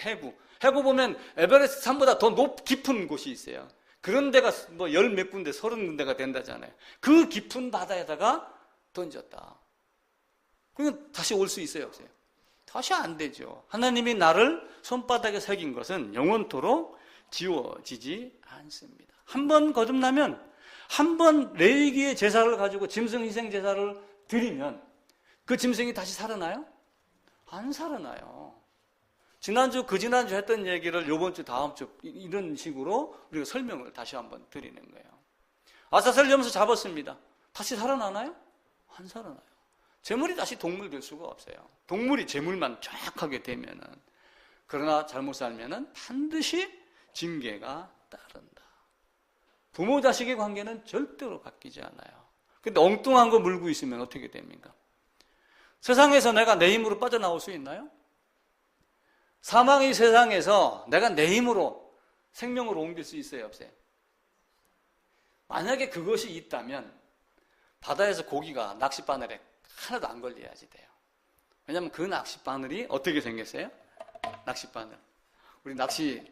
해구 보면 에베레스트 산보다 더 깊은 곳이 있어요. 그런 데가 뭐 열 몇 군데, 30군데가 된다잖아요. 그 깊은 바다에다가 던졌다. 그러면 다시 올 수 있어요, 없어요? 다시 안 되죠. 하나님이 나를 손바닥에 새긴 것은 영원토록 지워지지 않습니다. 한 번 거듭나면, 한 번 레위기의 제사를 가지고 짐승 희생 제사를 드리면 그 짐승이 다시 살아나요? 안 살아나요. 지난주, 그지난주 했던 얘기를 요번 주, 다음 주 이런 식으로 우리가 설명을 다시 한번 드리는 거예요. 아사슬 염소 잡았습니다. 다시 살아나나요? 안 살아나요. 재물이 다시 동물 될 수가 없어요. 동물이 재물만 쫙하게 되면은. 그러나 잘못 살면은 반드시 징계가 따른다. 부모 자식의 관계는 절대로 바뀌지 않아요. 근데 엉뚱한 거 물고 있으면 어떻게 됩니까? 세상에서 내가 내 힘으로 빠져나올 수 있나요? 사망의 세상에서 내가 내 힘으로 생명으로 옮길 수 있어요, 없어요? 만약에 그것이 있다면 바다에서 고기가 낚싯바늘에 하나도 안 걸려야지 돼요. 왜냐하면 그 낚싯바늘이 어떻게 생겼어요? 낚싯바늘. 우리 낚시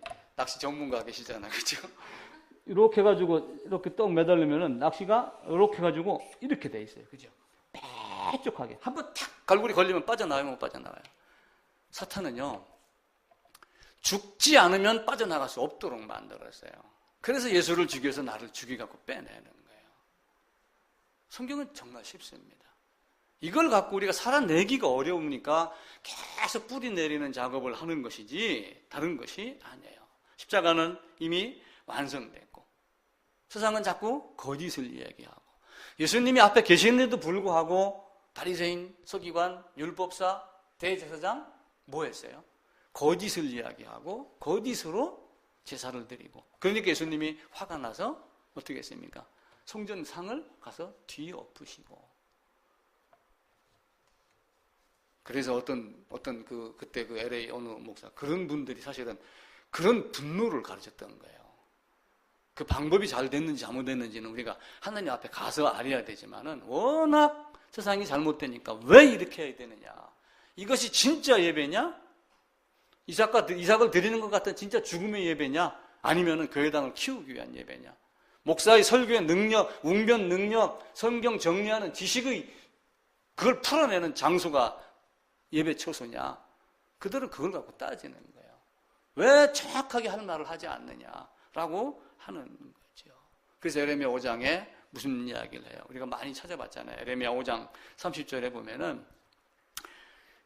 전문가 계시잖아요, 그렇죠? 이렇게 해가지고 이렇게 떡 매달리면은 낚시가 이렇게 해가지고 이렇게 돼 있어요, 그죠? 빼쪽하게 한번 탁 갈고리 걸리면 빠져나와요, 못 빠져나와요? 사탄은요, 죽지 않으면 빠져나갈 수 없도록 만들었어요. 그래서 예수를 죽여서 나를 죽여갖고 빼내는 거예요. 성경은 정말 쉽습니다. 이걸 갖고 우리가 살아내기가 어려우니까 계속 뿌리 내리는 작업을 하는 것이지 다른 것이 아니에요. 십자가는 이미 완성됐고 세상은 자꾸 거짓을 이야기하고 예수님이 앞에 계시는데도 불구하고 바리새인, 서기관, 율법사, 대제사장 뭐 했어요? 거짓을 이야기하고 거짓으로 제사를 드리고 그러니까 예수님이 화가 나서 어떻게 했습니까? 성전상을 가서 뒤엎으시고 그래서 어떤 그때 그 LA 어느 목사 그런 분들이 사실은 그런 분노를 가르쳤던 거예요. 그 방법이 잘 됐는지 잘못됐는지는 우리가 하나님 앞에 가서 알아야 되지만은 워낙 세상이 잘못되니까 왜 이렇게 해야 되느냐? 이것이 진짜 예배냐? 이삭을 드리는 것 같은 진짜 죽음의 예배냐? 아니면은 교회당을 키우기 위한 예배냐? 목사의 설교의 능력, 웅변 능력, 성경 정리하는 지식의 그걸 풀어내는 장소가 예배 처소냐? 그들은 그걸 갖고 따지는 거예요. 왜 정확하게 할 말을 하지 않느냐라고 하는 거죠. 그래서 에레미야 5장에 무슨 이야기를 해요? 우리가 많이 찾아봤잖아요. 에레미야 5장 30절에 보면은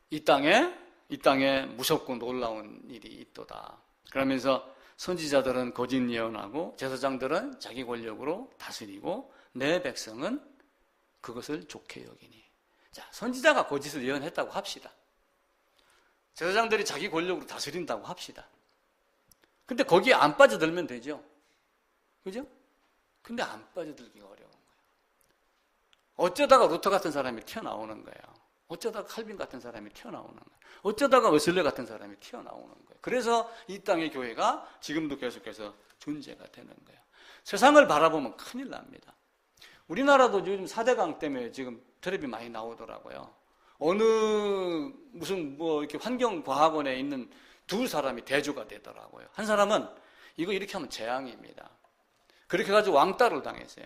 이 땅에 무섭고 놀라운 일이 있도다. 그러면서 선지자들은 거짓 예언하고 제사장들은 자기 권력으로 다스리고 내 백성은 그것을 좋게 여기니. 자, 선지자가 거짓을 예언했다고 합시다. 제사장들이 자기 권력으로 다스린다고 합시다. 근데 거기에 안 빠져들면 되죠. 그죠? 근데 안 빠져들기가 어려운 거예요. 어쩌다가 루터 같은 사람이 튀어나오는 거예요. 어쩌다가 칼빈 같은 사람이 튀어나오는 거예요. 어쩌다가 웨슬레 같은 사람이 튀어나오는 거예요. 그래서 이 땅의 교회가 지금도 계속해서 존재가 되는 거예요. 세상을 바라보면 큰일 납니다. 우리나라도 요즘 4대강 때문에 지금 텔레비 많이 나오더라고요. 무슨 이렇게 환경과학원에 있는 두 사람이 대조가 되더라고요. 한 사람은 이거 이렇게 하면 재앙입니다. 그렇게 해가지고 왕따를 당했어요.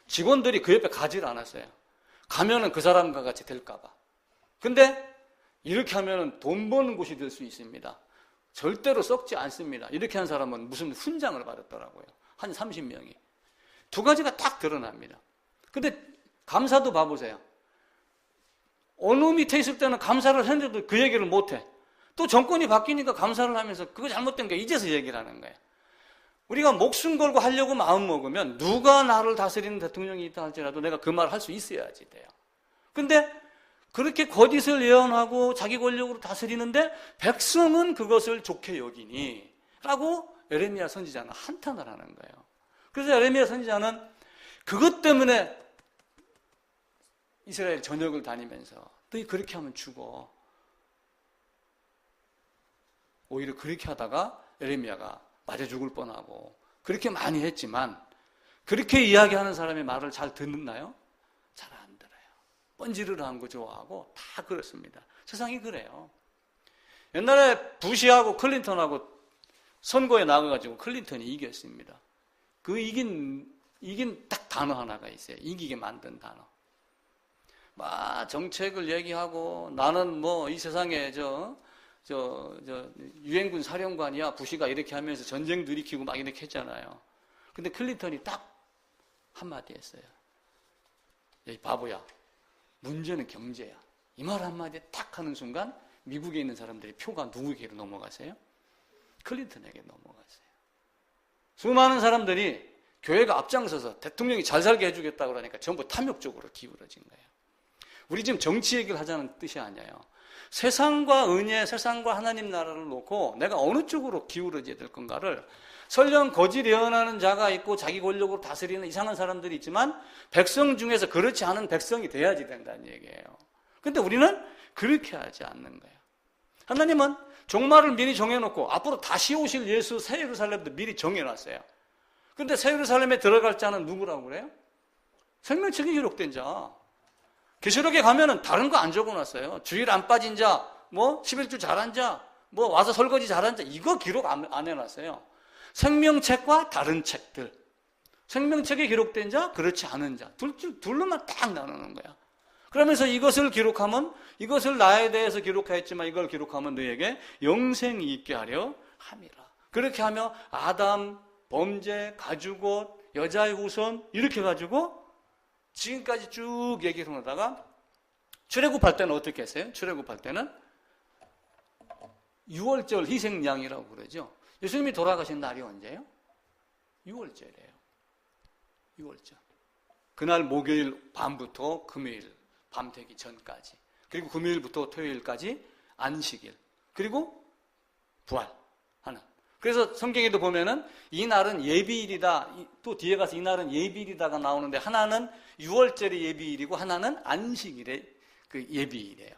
직원들이 그 옆에 가지를 않았어요. 가면은 그 사람과 같이 될까봐. 근데 이렇게 하면은 돈 버는 곳이 될 수 있습니다. 절대로 썩지 않습니다. 이렇게 한 사람은 무슨 훈장을 받았더라고요. 한 30명이. 두 가지가 딱 드러납니다. 근데 감사도 봐보세요. 어느 밑에 있을 때는 감사를 했는데도 그 얘기를 못해. 또 정권이 바뀌니까 감사를 하면서 그거 잘못된 게 이제서 얘기를 하는 거예요. 우리가 목숨 걸고 하려고 마음 먹으면 누가 나를 다스리는 대통령이 있다 할지라도 내가 그 말을 할 수 있어야지 돼요. 근데 그렇게 거짓을 예언하고 자기 권력으로 다스리는데 백성은 그것을 좋게 여기니 라고 에레미야 선지자는 한탄을 하는 거예요. 그래서 에레미야 선지자는 그것 때문에 이스라엘 전역을 다니면서 너희 그렇게 하면 죽어. 오히려 그렇게 하다가 에레미야가 맞아 죽을 뻔하고 그렇게 많이 했지만 그렇게 이야기하는 사람의 말을 잘 듣나요? 잘 안 들어요. 뻔지르르한 거 좋아하고 다 그렇습니다. 세상이 그래요. 옛날에 부시하고 클린턴하고 선거에 나가가지고 클린턴이 이겼습니다. 그 이긴 딱 단어 하나가 있어요. 이기게 만든 단어. 막 정책을 얘기하고 나는 이 세상에 유엔군 사령관이야. 부시가 이렇게 하면서 전쟁도 일으키고 막 이렇게 했잖아요. 근데 클린턴이 딱 한마디 했어요. 야, 이 바보야. 문제는 경제야. 이 말 한마디 딱 하는 순간 미국에 있는 사람들이 표가 누구에게로 넘어가세요? 클린턴에게 넘어갔어요. 수많은 사람들이 교회가 앞장서서 대통령이 잘 살게 해주겠다고 그러니까 전부 탐욕 쪽으로 기울어진 거예요. 우리 지금 정치 얘기를 하자는 뜻이 아니에요. 세상과 은혜, 세상과 하나님 나라를 놓고 내가 어느 쪽으로 기울어져야 될 건가를 설령 거짓 예언하는 자가 있고 자기 권력으로 다스리는 이상한 사람들이 있지만 백성 중에서 그렇지 않은 백성이 돼야지 된다는 얘기예요. 근데 우리는 그렇게 하지 않는 거예요. 하나님은 종말을 미리 정해놓고 앞으로 다시 오실 예수 새 예루살렘도 미리 정해놨어요. 그런데 새 예루살렘에 들어갈 자는 누구라고 그래요? 생명책에 기록된 자. 계시록에 가면은 다른 거 안 적어놨어요. 주일 안 빠진 자, 뭐 11주 잘한 자, 뭐 와서 설거지 잘한 자, 이거 기록 안 해놨어요. 생명책과 다른 책들. 생명책에 기록된 자, 그렇지 않은 자. 둘로만 딱 나누는 거야. 그러면서 이것을 기록하면, 이것을 나에 대해서 기록하였지만 이걸 기록하면 너에게 영생이 있게 하려 함이라. 그렇게 하며 아담, 범죄, 가죽옷, 여자의 후손 이렇게 가지고 지금까지 쭉 얘기를 하다가 출애굽할 때는 어떻게 했어요? 출애굽할 때는 6월절 희생양이라고 그러죠. 예수님이 돌아가신 날이 언제예요? 6월절이에요. 6월절. 그날 목요일 밤부터 금요일 밤 되기 전까지, 그리고 금요일부터 토요일까지 안식일, 그리고 부활하는. 그래서 성경에도 보면은 이 날은 예비일이다, 또 뒤에 가서 이 날은 예비일이다가 나오는데 하나는 6월절의 예비일이고 하나는 안식일의 그 예비일이에요.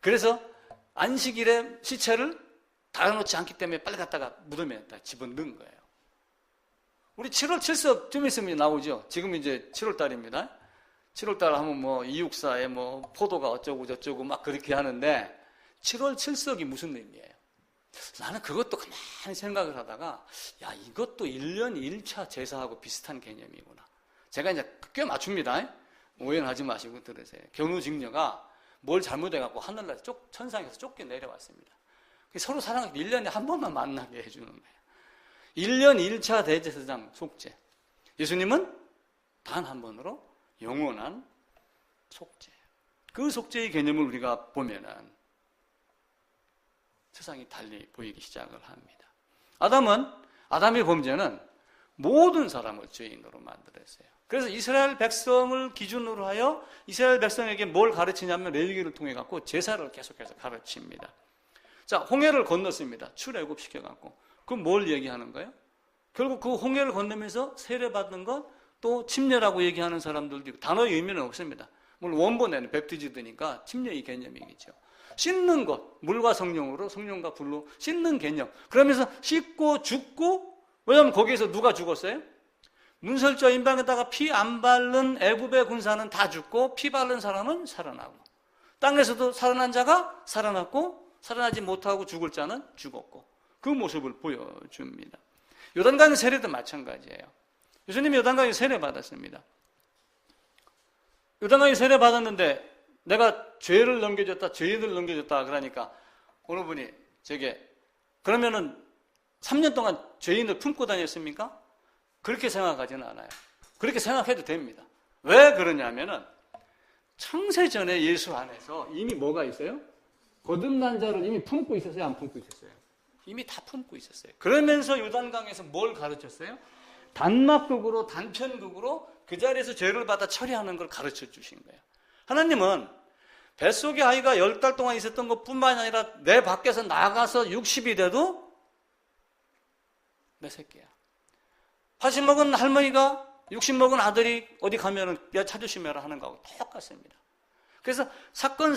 그래서 안식일에 시체를 달아놓지 않기 때문에 빨리 갔다가 무덤에다 집어넣은 거예요. 우리 7월 7석 좀 있으면 나오죠. 지금 이제 7월 달입니다. 7월 달 하면 뭐 이육사에 뭐 포도가 어쩌고 저쩌고 막 그렇게 하는데 7월 7석이 무슨 의미예요? 나는 그것도 가만히 생각을 하다가 야, 이것도 1년 1차 제사하고 비슷한 개념이구나. 제가 이제 꽤 맞춥니다. 오해는 하지 마시고 들으세요. 견우직녀가 뭘 잘못해갖고 하늘나라 천상에서 쫓겨 내려왔습니다. 서로 사랑하고 1년에 한 번만 만나게 해주는 거예요. 1년 1차 대제사장 속죄. 예수님은 단 한 번으로 영원한 속죄예요. 그 속죄의 개념을 우리가 보면은 세상이 달리 보이기 시작을 합니다. 아담의 범죄는 모든 사람을 죄인으로 만들었어요. 그래서 이스라엘 백성을 기준으로 하여 이스라엘 백성에게 뭘 가르치냐면 레위기를 통해 갖고 제사를 계속해서 가르칩니다. 자, 홍해를 건넜습니다. 출애굽시켜갖고. 그럼 뭘 얘기하는 거예요? 결국 그 홍해를 건너면서 세례받는 것, 또 침례라고 얘기하는 사람들도 있고, 단어의 의미는 없습니다. 물론 원본에는 뵙티지드니까 침례의 개념이겠죠. 씻는 것, 물과 성령으로, 성령과 불로 씻는 개념. 그러면서 씻고 죽고, 왜냐하면 거기에서 누가 죽었어요? 문설주와 임방에다가 피 안 바른 애굽의 군사는 다 죽고 피 바른 사람은 살아나고, 땅에서도 살아난 자가 살아났고 살아나지 못하고 죽을 자는 죽었고, 그 모습을 보여줍니다. 요단강 세례도 마찬가지예요. 예수님이 요단강에 세례 받았습니다. 요단강에 세례 받았는데 내가 죄를 넘겨줬다, 죄인을 넘겨줬다 그러니까 어느 분이 제게 그러면은 3년 동안 죄인을 품고 다녔습니까? 그렇게 생각하지는 않아요. 그렇게 생각해도 됩니다. 왜 그러냐면은 창세전에 예수 안에서 이미 뭐가 있어요? 거듭난 자를 이미 품고 있었어요? 안 품고 있었어요? 이미 다 품고 있었어요. 그러면서 요단강에서 뭘 가르쳤어요? 단막극으로, 단편극으로 그 자리에서 죄를 받아 처리하는 걸 가르쳐 주신 거예요. 하나님은 뱃속에 아이가 10달 동안 있었던 것뿐만 아니라 내 밖에서 나가서 60이 돼도 내 새끼야. 80 먹은 할머니가 60 먹은 아들이 어디 가면은 야 찾으시면 하는 거하고 똑같습니다. 그래서 사건,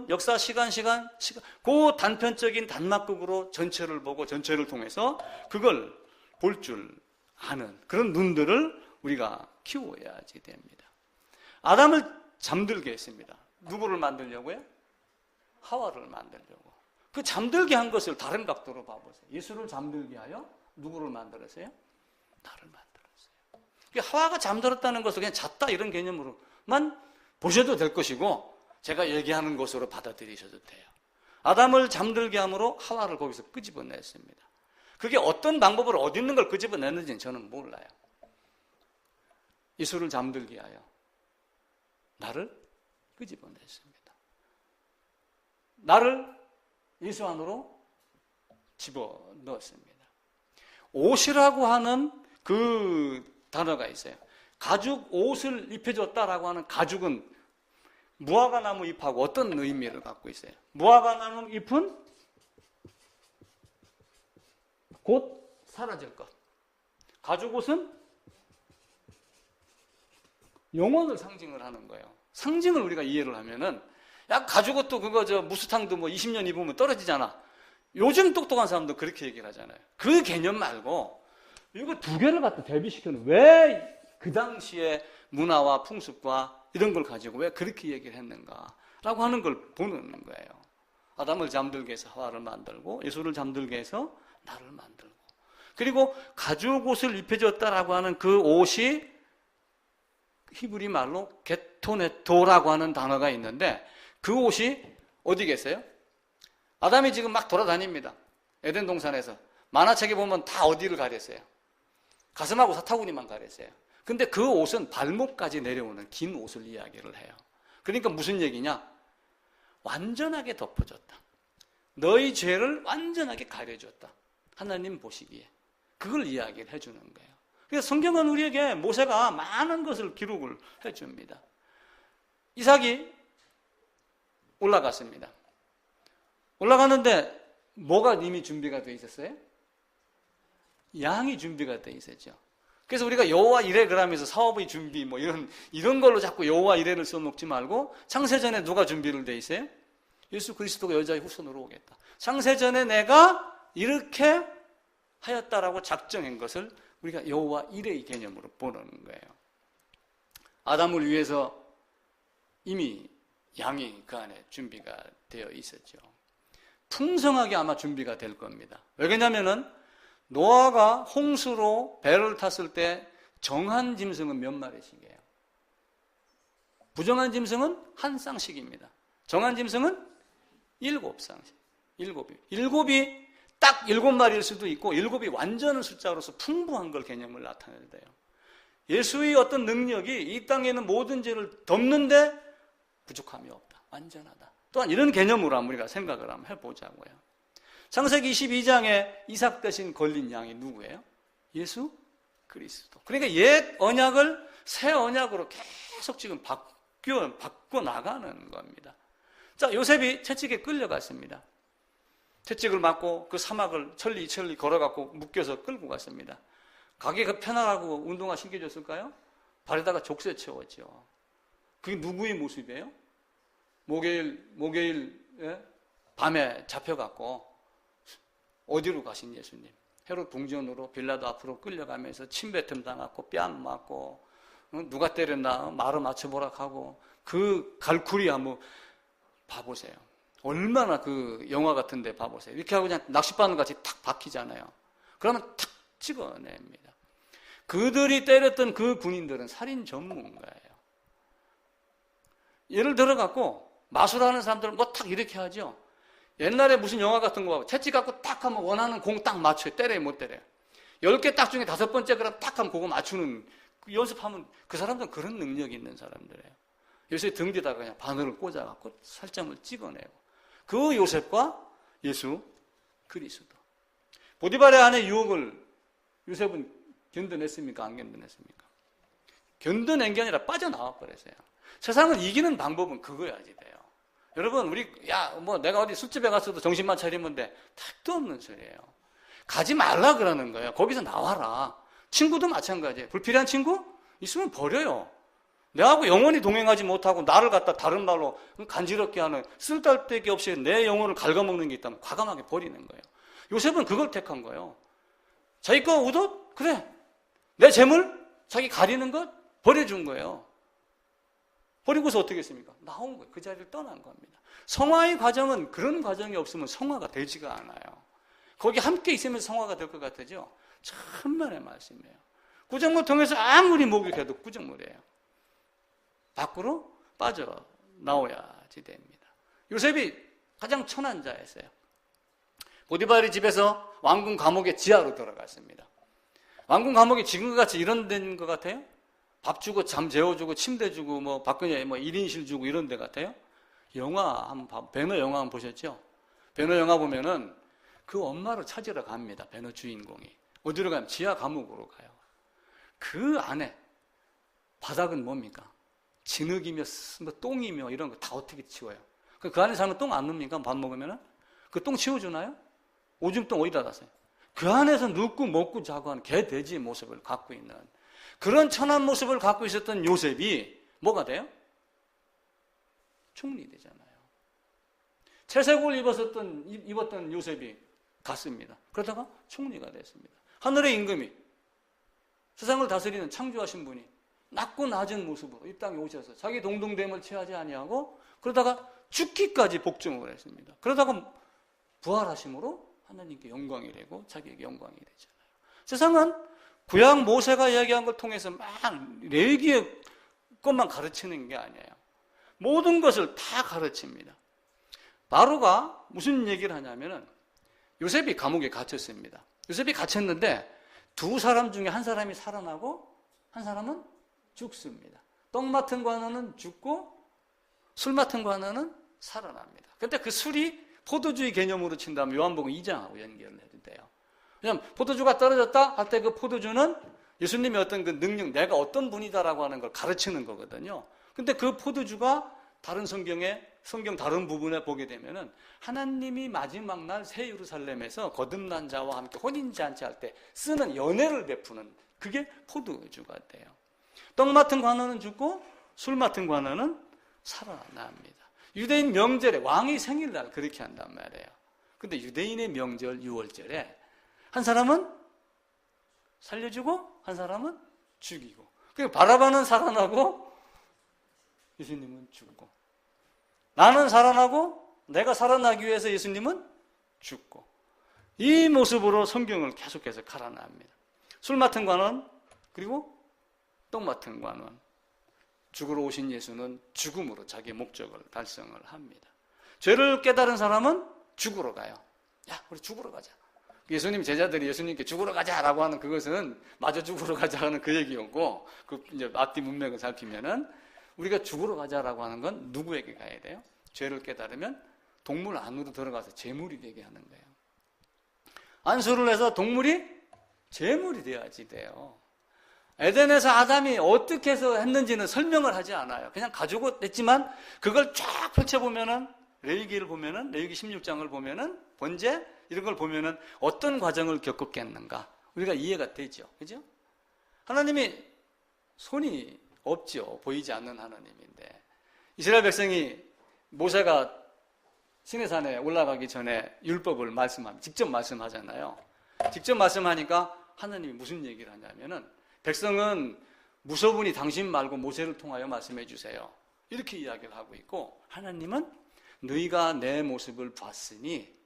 역사, 시간, 그 단편적인 단막극으로 전체를 보고 전체를 통해서 그걸 볼 줄 아는 그런 눈들을 우리가 키워야지 됩니다. 아담을 잠들게 했습니다. 누구를 만들려고요? 하와를 만들려고. 그 잠들게 한 것을 다른 각도로 봐보세요. 예수를 잠들게 하여 누구를 만들었어요? 나를 만들었어요. 하와가 잠들었다는 것을 그냥 잤다 이런 개념으로만 보셔도 될 것이고 제가 얘기하는 것으로 받아들이셔도 돼요. 아담을 잠들게 함으로 하와를 거기서 끄집어냈습니다. 그게 어떤 방법으로 어디 있는 걸 끄집어냈는지는 저는 몰라요. 예수를 잠들게 하여 나를 끄집어냈습니다. 나를 예수 안으로 집어넣었습니다. 옷이라고 하는 그 단어가 있어요. 가죽 옷을 입혀줬다라고 하는 가죽은 무화과 나무 잎하고 어떤 의미를 갖고 있어요? 무화과 나무 잎은 곧 사라질 것. 가죽 옷은 영원을 상징을 하는 거예요. 상징을 우리가 이해를 하면은 야, 가죽옷도 그거 무스탕도 뭐 20년 입으면 떨어지잖아. 요즘 똑똑한 사람도 그렇게 얘기를 하잖아요. 그 개념 말고 이거 두 개를 갖다 대비시켜는 왜 그 당시에 문화와 풍습과 이런 걸 가지고 왜 그렇게 얘기를 했는가라고 하는 걸 보는 거예요. 아담을 잠들게 해서 하와를 만들고 예수를 잠들게 해서 나를 만들고, 그리고 가죽옷을 입혀줬다라고 하는 그 옷이 히브리 말로 게토네토라고 하는 단어가 있는데, 그 옷이 어디 계세요? 아담이 지금 막 돌아다닙니다. 에덴 동산에서. 만화책에 보면 다 어디를 가렸어요? 가슴하고 사타구니만 가렸어요. 근데 그 옷은 발목까지 내려오는 긴 옷을 이야기를 해요. 그러니까 무슨 얘기냐? 완전하게 덮어줬다. 너희 죄를 완전하게 가려줬다. 하나님 보시기에. 그걸 이야기를 해주는 거예요. 그래서 성경은 우리에게 모세가 많은 것을 기록을 해줍니다. 이삭이 올라갔습니다. 올라갔는데 뭐가 이미 준비가 되어 있었어요? 양이 준비가 되어 있었죠. 그래서 우리가 여호와 이레 그러면서 사업의 준비 뭐 이런 걸로 자꾸 여호와 이레를 써먹지 말고, 창세전에 누가 준비를 돼 있어요? 예수 그리스도가 여자의 후손으로 오겠다. 창세전에 내가 이렇게 하였다라고 작정한 것을 우리가 여호와 이레의 개념으로 보는 거예요. 아담을 위해서 이미 양이 그 안에 준비가 되어 있었죠. 풍성하게 아마 준비가 될 겁니다. 왜냐면은 노아가 홍수로 배를 tas을 때 정한 짐승은 몇 마리씩이에요? 부정한 짐승은 한 쌍씩입니다. 정한 짐승은 7쌍씩. 7이 딱 7마리일 수도 있고 7이 완전한 숫자로서 풍부한 걸 개념을 나타내야 돼요. 예수의 어떤 능력이 이 땅에는 모든 죄를 덮는데 부족함이 없다. 완전하다. 또한 이런 개념으로 한번 우리가 생각을 한번 해보자고요. 창세기 22장에 이삭 대신 걸린 양이 누구예요? 예수 그리스도. 그러니까 옛 언약을 새 언약으로 계속 지금 바꿔 나가는 겁니다. 자, 요셉이 채찍에 끌려갔습니다. 채찍을 맞고 그 사막을 천리 걸어갖고 묶여서 끌고 갔습니다. 가기가 편하라고 운동화 신겨줬을까요? 발에다가 족쇄 채웠죠. 그게 누구의 모습이에요? 목요일 밤에 잡혀갖고 어디로 가신 예수님? 헤롯 궁전으로 빌라도 앞으로 끌려가면서 침뱉음 당하고 뺨 맞고 누가 때렸나 말을 맞춰보라 하고 그 갈쿠리 한번 봐보세요. 얼마나 그 영화 같은데 봐보세요. 이렇게 하고 그냥 낚싯바늘 같이 탁 박히잖아요. 그러면 탁 찍어냅니다. 그들이 때렸던 그 군인들은 살인 전문가예요. 예를 들어갖고 마술하는 사람들은 뭐 탁 이렇게 하죠. 옛날에 무슨 영화 같은 거 봐요. 채찍 갖고 딱 하면 원하는 공 딱 맞춰요. 때려요, 못 때려요? 10개 딱 중에 5번째 그럼 딱 하면 그거 맞추는, 연습하면 그 사람들은 그런 능력이 있는 사람들이에요. 요셉 등 뒤다가 그냥 바늘을 꽂아갖고 살점을 찍어내고. 그 요셉과 예수 그리스도. 보디발의 아내 유혹을 요셉은 견뎌냈습니까? 안 견뎌냈습니까? 견뎌낸 게 아니라 빠져나와 버렸어요. 세상을 이기는 방법은 그거야지 돼요. 여러분, 내가 어디 술집에 갔어도 정신만 차리면 돼. 택도 없는 소리예요. 가지 말라 그러는 거예요. 거기서 나와라. 친구도 마찬가지예요. 불필요한 친구? 있으면 버려요. 내하고 영원히 동행하지 못하고 나를 갖다 다른 말로 간지럽게 하는 쓸데기 없이 내 영혼을 갉아먹는 게 있다면 과감하게 버리는 거예요. 요셉은 그걸 택한 거예요. 자기 거 얻어? 그래. 내 재물? 자기 가리는 것? 버려준 거예요. 버리고서 어떻게 했습니까? 나온 거예요. 그 자리를 떠난 겁니다. 성화의 과정은 그런 과정이 없으면 성화가 되지가 않아요. 거기 함께 있으면 성화가 될 것 같으죠? 천만의 말씀이에요. 구정물 통해서 아무리 목욕해도 구정물이에요. 밖으로 빠져나와야지 됩니다. 요셉이 가장 천한 자였어요. 보디발의 집에서 왕궁 감옥의 지하로 들어갔습니다. 왕궁 감옥이 지금같이 이런 데인 것 같아요? 밥 주고 잠 재워주고 침대 주고 뭐 박근혜 1인실 주고 이런 데 같아요? 배너 영화 한번 보셨죠? 배너 영화 보면은 그 엄마를 찾으러 갑니다. 배너 주인공이. 어디로 가면 지하 감옥으로 가요. 그 안에 바닥은 뭡니까? 진흙이며 똥이며 이런 거 다 어떻게 치워요? 그 안에 살면 똥 안 넣습니까? 밥 먹으면은? 그 똥 치워주나요? 오줌 똥 어디다 놨어요? 그 안에서 눕고 먹고 자고 하는 개 돼지의 모습을 갖고 있는, 그런 천한 모습을 갖고 있었던 요셉이 뭐가 돼요? 총리 되잖아요. 채색을 입었던 요셉이 갔습니다. 그러다가 총리가 됐습니다. 하늘의 임금이 세상을 다스리는 창조하신 분이 낮고 낮은 모습으로 이 땅에 오셔서 자기 동등됨을 취하지 아니하고 그러다가 죽기까지 복종을 했습니다. 그러다가 부활하심으로 하나님께 영광이 되고 자기에게 영광이 되잖아요. 세상은 구약 모세가 이야기한 걸 통해서 막 레위기의 것만 가르치는 게 아니에요. 모든 것을 다 가르칩니다. 바로가 무슨 얘기를 하냐면은 요셉이 감옥에 갇혔습니다. 요셉이 갇혔는데 두 사람 중에 한 사람이 살아나고 한 사람은 죽습니다. 떡 맡은 관원은 죽고 술 맡은 관원은 살아납니다. 근데 그 술이 포도주의 개념으로 친다면 요한복음 2장하고 연결을 해도 돼요. 왜냐하면 포도주가 떨어졌다 할 때 그 포도주는 예수님의 어떤 그 능력, 내가 어떤 분이다라고 하는 걸 가르치는 거거든요. 근데 그 포도주가 다른 성경 다른 부분에 보게 되면은 하나님이 마지막 날 새 예루살렘에서 거듭난 자와 함께 혼인잔치 할 때 쓰는 연회를 베푸는 그게 포도주가 돼요. 떡 맡은 관원은 죽고 술 맡은 관원은 살아납니다. 유대인 명절에 왕이 생일날 그렇게 한단 말이에요. 근데 유대인의 명절 6월절에 한 사람은 살려주고 한 사람은 죽이고 그리고 바라바는 살아나고 예수님은 죽고 나는 살아나고 내가 살아나기 위해서 예수님은 죽고 이 모습으로 성경을 계속해서 갈아납니다. 술 맡은 관원 그리고 떡 맡은 관원 죽으러 오신 예수는 죽음으로 자기의 목적을 달성을 합니다. 죄를 깨달은 사람은 죽으러 가요. 야, 우리 죽으러 가자. 예수님 제자들이 예수님께 죽으러 가자라고 하는 그것은 마저 죽으러 가자 하는 그 얘기였고, 그 이제 앞뒤 문맥을 살피면은 우리가 죽으러 가자라고 하는 건 누구에게 가야 돼요? 죄를 깨달으면 동물 안으로 들어가서 제물이 되게 하는 거예요. 안수를 해서 동물이 제물이 돼야지 돼요. 에덴에서 아담이 어떻게 해서 했는지는 설명을 하지 않아요. 그냥 가지고 했지만 그걸 쫙 펼쳐보면은 레위기를 보면은 레위기 16장을 보면은 번제 이런 걸 보면은 어떤 과정을 겪었겠는가 우리가 이해가 되죠. 그죠? 하나님이 손이 없죠. 보이지 않는 하나님인데 이스라엘 백성이 모세가 시내산에 올라가기 전에 율법을 직접 말씀하잖아요. 직접 말씀하니까 하나님이 무슨 얘기를 하냐면은 백성은 무소분이 당신 말고 모세를 통하여 말씀해 주세요. 이렇게 이야기를 하고 있고 하나님은 너희가 내 모습을 봤으니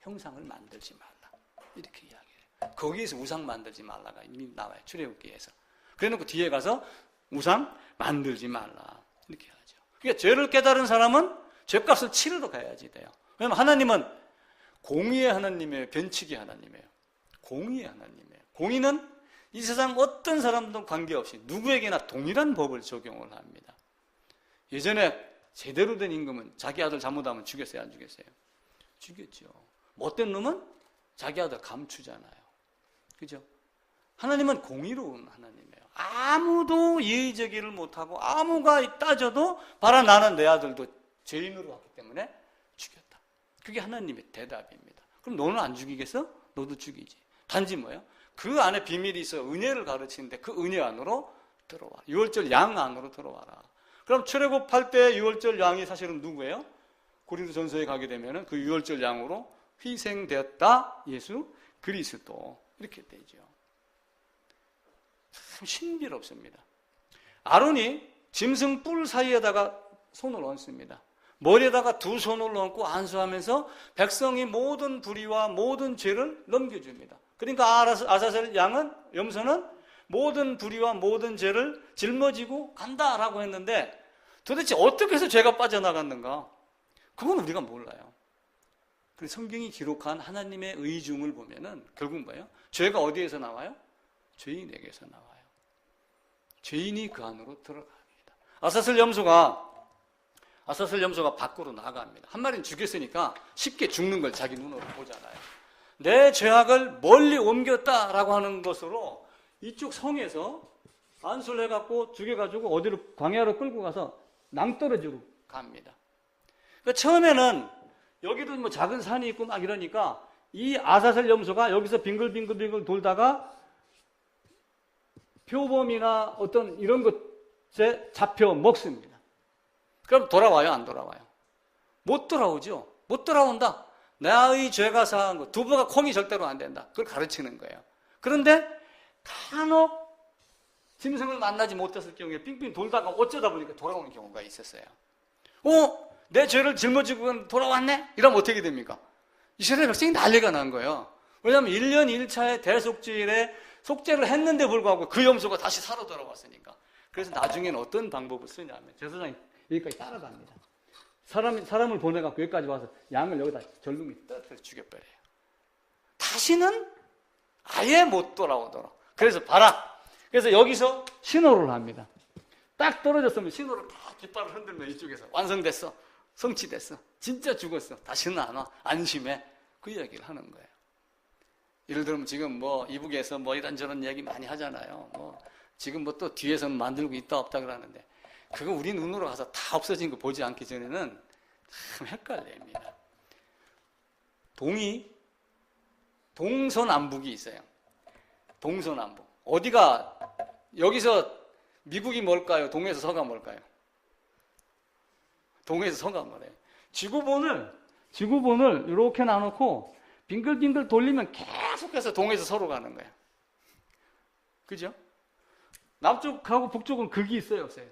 형상을 만들지 말라. 이렇게 이야기해요. 거기에서 우상 만들지 말라가 이미 나와요. 출애굽기에서. 그래놓고 뒤에 가서 우상 만들지 말라. 이렇게 하죠. 그러니까 죄를 깨달은 사람은 죄값을 치르러 가야지 돼요. 왜냐하면 하나님은 공의의 하나님이에요. 변칙의 하나님이에요. 공의의 하나님이에요. 공의는 이 세상 어떤 사람도 관계없이 누구에게나 동일한 법을 적용을 합니다. 예전에 제대로 된 임금은 자기 아들 잘못하면 죽였어요? 안 죽였어요? 죽였죠. 못된 놈은 자기 아들 감추잖아요. 그죠? 하나님은 공의로운 하나님이에요. 아무도 예의적이를 못하고 아무가 따져도 봐라 나는 내 아들도 죄인으로 왔기 때문에 죽였다. 그게 하나님의 대답입니다. 그럼 너는 안 죽이겠어? 너도 죽이지. 단지 뭐예요? 그 안에 비밀이 있어 은혜를 가르치는데 그 은혜 안으로 들어와. 유월절 양 안으로 들어와라. 그럼 출애굽할 때 유월절 양이 사실은 누구예요? 고린도전서에 가게 되면은 그 유월절 양으로 희생되었다 예수 그리스도 이렇게 되죠. 참 신비롭습니다. 아론이 짐승 뿔 사이에다가 손을 얹습니다. 머리에다가 두 손을 얹고 안수하면서 백성이 모든 불의와 모든 죄를 넘겨줍니다. 그러니까 아사셀 양은 염소는 모든 불의와 모든 죄를 짊어지고 간다라고 했는데 도대체 어떻게 해서 죄가 빠져나갔는가? 그건 우리가 몰라요. 그래서 성경이 기록한 하나님의 의중을 보면은 결국 뭐예요? 죄가 어디에서 나와요? 죄인에게서 나와요. 죄인이 그 안으로 들어갑니다. 아사셀 염소가 밖으로 나갑니다. 한 마리는 죽였으니까 쉽게 죽는 걸 자기 눈으로 보잖아요. 내 죄악을 멀리 옮겼다라고 하는 것으로 이쪽 성에서 안수를 해갖고 죽여가지고 어디로 광야로 끌고 가서 낭떠러지로 갑니다. 그러니까 처음에는 여기도 뭐 작은 산이 있고 막 이러니까 이 아사셀 염소가 여기서 빙글빙글 돌다가 표범이나 어떤 이런 것에 잡혀 먹습니다. 그럼 돌아와요? 안 돌아와요? 못 돌아오죠. 못 돌아온다. 나의 죄가 사한 것, 두부가 콩이 절대로 안 된다. 그걸 가르치는 거예요. 그런데 간혹 짐승을 만나지 못했을 경우에 빙빙 돌다가 어쩌다 보니까 돌아오는 경우가 있었어요. 내 죄를 짊어지고 돌아왔네? 이러면 어떻게 됩니까? 이스라엘 백성이 난리가 난 거예요. 왜냐하면 1년 1차의 대속죄일에 속죄를 했는데 불구하고 그 염소가 다시 살아 돌아왔으니까. 그래서 나중에는 어떤 방법을 쓰냐면 제사장이 여기까지 따라갑니다. 사람을 보내갖고 여기까지 와서 양을 여기다 절름이 떨어뜨려 죽여버려요. 다시는 아예 못 돌아오도록. 그래서 봐라. 그래서 여기서 신호를 합니다. 딱 떨어졌으면 신호를 다 깃발을 흔들면 이쪽에서 완성됐어. 성취됐어. 진짜 죽었어. 다시는 안 와. 안심해. 그 이야기를 하는 거예요. 예를 들면 지금 이북에서 이런저런 얘기 많이 하잖아요. 지금 또 뒤에서 만들고 있다 없다 그러는데 그거 우리 눈으로 가서 다 없어진 거 보지 않기 전에는 참 헷갈립니다. 동서남북이 있어요. 동서남북. 어디가, 여기서 미국이 뭘까요? 동에서 서가 뭘까요? 동에서 서가 뭐래요? 지구본을 이렇게 나놓고 빙글빙글 돌리면 계속해서 동에서 서로 가는 거예요. 그죠? 남쪽하고 북쪽은 극이 있어요, 없어요?